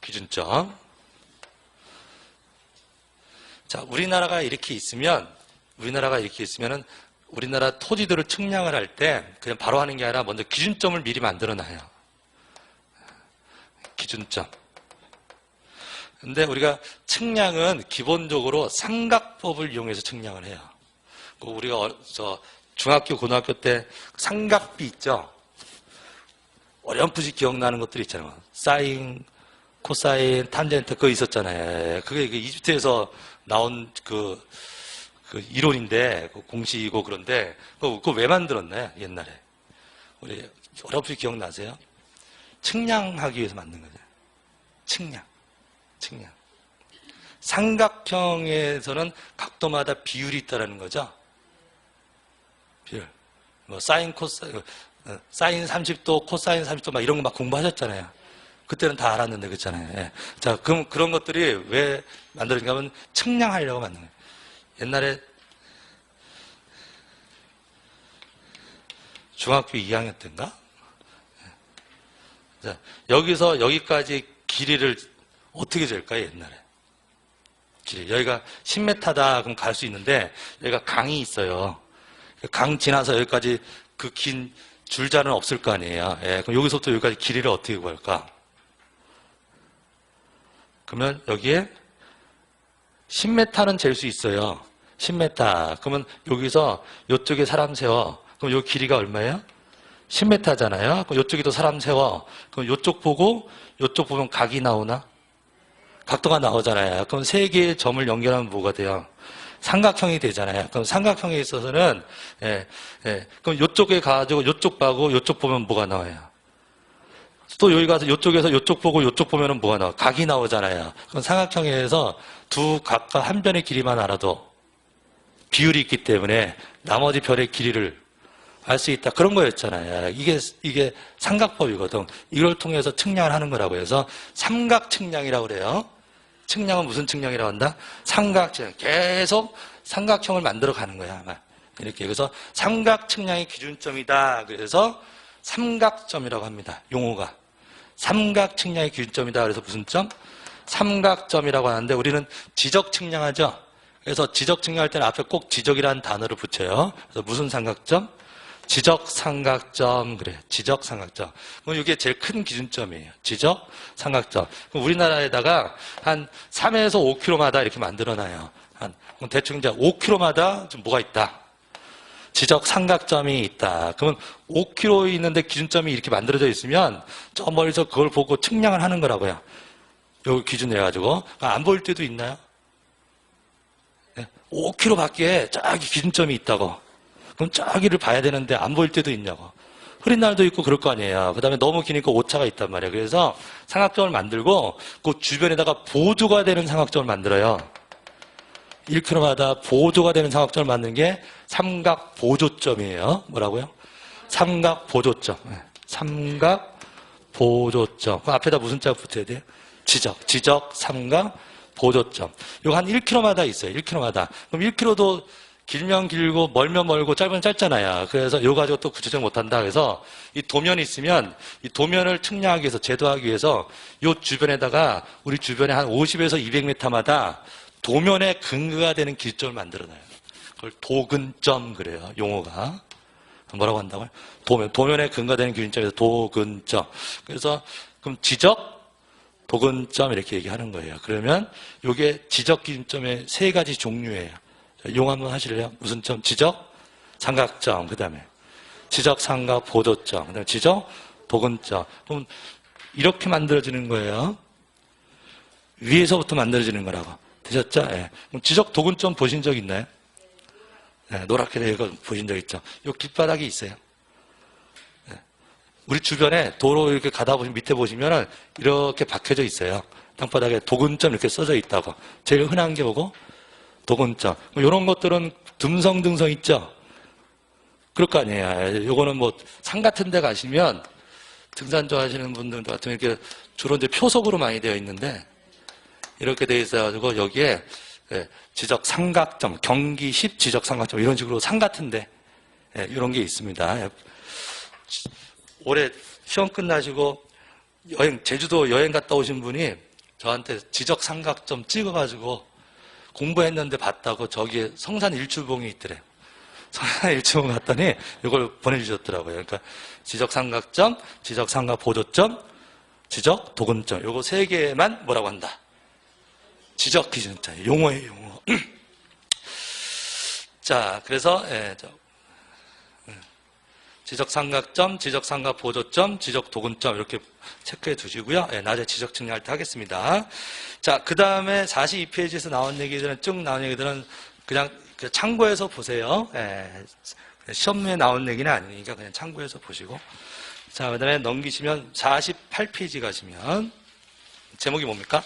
기준점. 자, 우리나라가 이렇게 있으면은 우리나라 토지들을 측량을 할 때 그냥 바로 하는 게 아니라 먼저 기준점을 미리 만들어 놔요. 기준점. 근데 우리가 측량은 기본적으로 삼각법을 이용해서 측량을 해요. 우리가 중학교, 고등학교 때 삼각비 있죠? 어렴풋이 기억나는 것들이 있잖아요. 사인, 코사인, 탄젠트 그거 있었잖아요. 그게 이집트에서 나온 그 이론인데 공식이고 그런데 그거 왜 만들었나요? 옛날에 우리 어렴풋이 기억나세요? 측량하기 위해서 만든 거죠. 측량. 삼각형에서는 각도마다 비율이 있다라는 거죠. 비율. 뭐 사인 30도, 코사인 30도 막 이런 거 막 공부하셨잖아요. 그때는 다 알았는데 그렇잖아요. 예. 자, 그럼 그런 것들이 왜 만들어진가 하면 측량하려고 만든 거예요. 옛날에 중학교 2학년 때인가? 자, 여기서 여기까지 길이를 어떻게 잴까요, 옛날에? 길이. 여기가 10m다, 그럼 갈 수 있는데, 여기가 강이 있어요. 강 지나서 여기까지 그 긴 줄자는 없을 거 아니에요. 예, 그럼 여기서부터 여기까지 길이를 어떻게 구할까? 그러면 여기에 10m는 잴 수 있어요. 10m. 그러면 여기서 이쪽에 사람 세워. 그럼 이 길이가 얼마예요? 10m잖아요. 그럼 이쪽에도 사람 세워. 그럼 이쪽 보고 이쪽 보면 각이 나오나? 각도가 나오잖아요. 그럼 세 개의 점을 연결하면 뭐가 돼요? 삼각형이 되잖아요. 그럼 삼각형에 있어서는 그럼 이쪽에 가지고 이쪽 봐고 이쪽 보면 뭐가 나와요? 또 여기 가서 이쪽에서 이쪽 보고 이쪽 보면은 뭐가 나와? 각이 나오잖아요. 그럼 삼각형에서 두 각과 한 변의 길이만 알아도 비율이 있기 때문에 나머지 별의 길이를 알 수 있다. 그런 거였잖아요. 이게 삼각법이거든. 이걸 통해서 측량을 하는 거라고 해서 삼각 측량이라고 그래요. 측량은 무슨 측량이라고 한다? 삼각 측량. 계속 삼각형을 만들어 가는 거야, 아마. 이렇게. 그래서 삼각 측량이 기준점이다. 그래서 삼각점이라고 합니다. 용어가. 삼각 측량이 기준점이다. 그래서 무슨 점? 삼각점이라고 하는데 우리는 지적 측량하죠. 그래서 지적 측량할 때는 앞에 꼭 지적이라는 단어를 붙여요. 그래서 무슨 삼각점? 지적 삼각점. 그래. 지적 삼각점. 그럼 이게 제일 큰 기준점이에요. 지적 삼각점. 그럼 우리나라에다가 한 3에서 5km마다 이렇게 만들어놔요. 그럼 대충 이제 5km마다 좀 뭐가 있다. 지적 삼각점이 있다. 그러면 5km 있는데 기준점이 이렇게 만들어져 있으면 저 멀리서 그걸 보고 측량을 하는 거라고요. 여기 기준으로 해가지고. 안 보일 때도 있나요? 5km 밖에 저기 기준점이 있다고. 그럼 저기를 봐야 되는데 안 보일 때도 있냐고. 흐린 날도 있고 그럴 거 아니에요. 그 다음에 너무 기니까 오차가 있단 말이에요. 그래서 삼각점을 만들고 그 주변에다가 보조가 되는 삼각점을 만들어요. 1km마다 보조가 되는 삼각점을 만드는 게 삼각 보조점이에요. 뭐라고요? 삼각 보조점. 삼각 보조점. 그 앞에다 무슨 자 붙여야 돼요? 지적 삼각 보조점. 이거 한 1km마다 있어요. 1km마다. 그럼 1km도 길면 길고 멀면 멀고 짧으면 짧잖아요. 그래서 이거 가지고 또 구체적 못한다. 그래서 이 도면이 있으면 이 도면을 측량하기 위해서 제도하기 위해서 이 주변에다가 우리 주변에 한 50에서 200m마다 도면에 근거가 되는 기준점을 만들어놔요. 그걸 도근점 그래요. 용어가. 뭐라고 한다고요? 도면에 근거되는 기준점에서 도근점. 그래서 그럼 지적 도근점 이렇게 얘기하는 거예요. 그러면 이게 지적 기준점의 세 가지 종류예요. 용어 한번 하실래요? 무슨 점? 지적 삼각점. 그 다음에 지적 삼각 보조점. 그 다음에 지적 도근점. 그럼 이렇게 만들어지는 거예요. 위에서부터 만들어지는 거라고. 되셨죠? 예. 그럼 지적 도근점 보신 적 있나요? 예, 노랗게 된 거 보신 적 있죠? 요 길바닥이 있어요. 예. 우리 주변에 도로 이렇게 가다 보시면 밑에 보시면은 이렇게 박혀져 있어요. 땅바닥에 도근점 이렇게 써져 있다고. 제일 흔한 게 뭐고? 도근점. 이런 것들은 듬성듬성 있죠? 그럴 거 아니에요. 요거는 뭐 산 같은 데 가시면 등산 좋아하시는 분들 같으면 이렇게 주로 이제 표석으로 많이 되어 있는데 이렇게 되어 있어가지고 여기에 지적 삼각점, 경기 10 지적 삼각점 이런 식으로 산 같은데 이런 게 있습니다. 올해 시험 끝나시고 제주도 여행 갔다 오신 분이 저한테 지적 삼각점 찍어가지고 공부했는데 봤다고 저기에 성산 일출봉이 있더래요. 성산 일출봉 갔더니 이걸 보내주셨더라고요. 그러니까 지적 삼각점, 지적 삼각 보조점, 지적 도근점 요거 세 개만 뭐라고 한다. 지적 기준점, 용어예요, 용어. 자, 그래서 지적 삼각점, 지적 삼각 보조점, 지적 도근점 이렇게 체크해 두시고요. 낮에 지적 측량할 때 하겠습니다. 자, 그 다음에 42페이지에서 나온 얘기들은 쭉 나온 얘기들은 그냥 참고해서 보세요. 시험에 나온 얘기는 아니니까 그냥 참고해서 보시고. 자, 그 다음에 넘기시면 48페이지 가시면 제목이 뭡니까?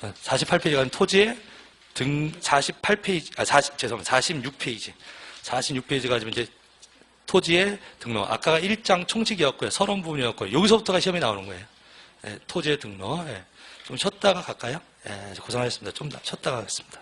48페이지 가면 토지의 48페이지, 죄송합니다. 46페이지. 46페이지 가시면 이제 토지의 등록. 아까가 1장 총칙이었고요. 서론 부분이었고요. 여기서부터가 시험이 나오는 거예요. 토지의 등록. 좀 쉬었다가 갈까요? 고생하셨습니다. 좀 쉬었다가 가겠습니다.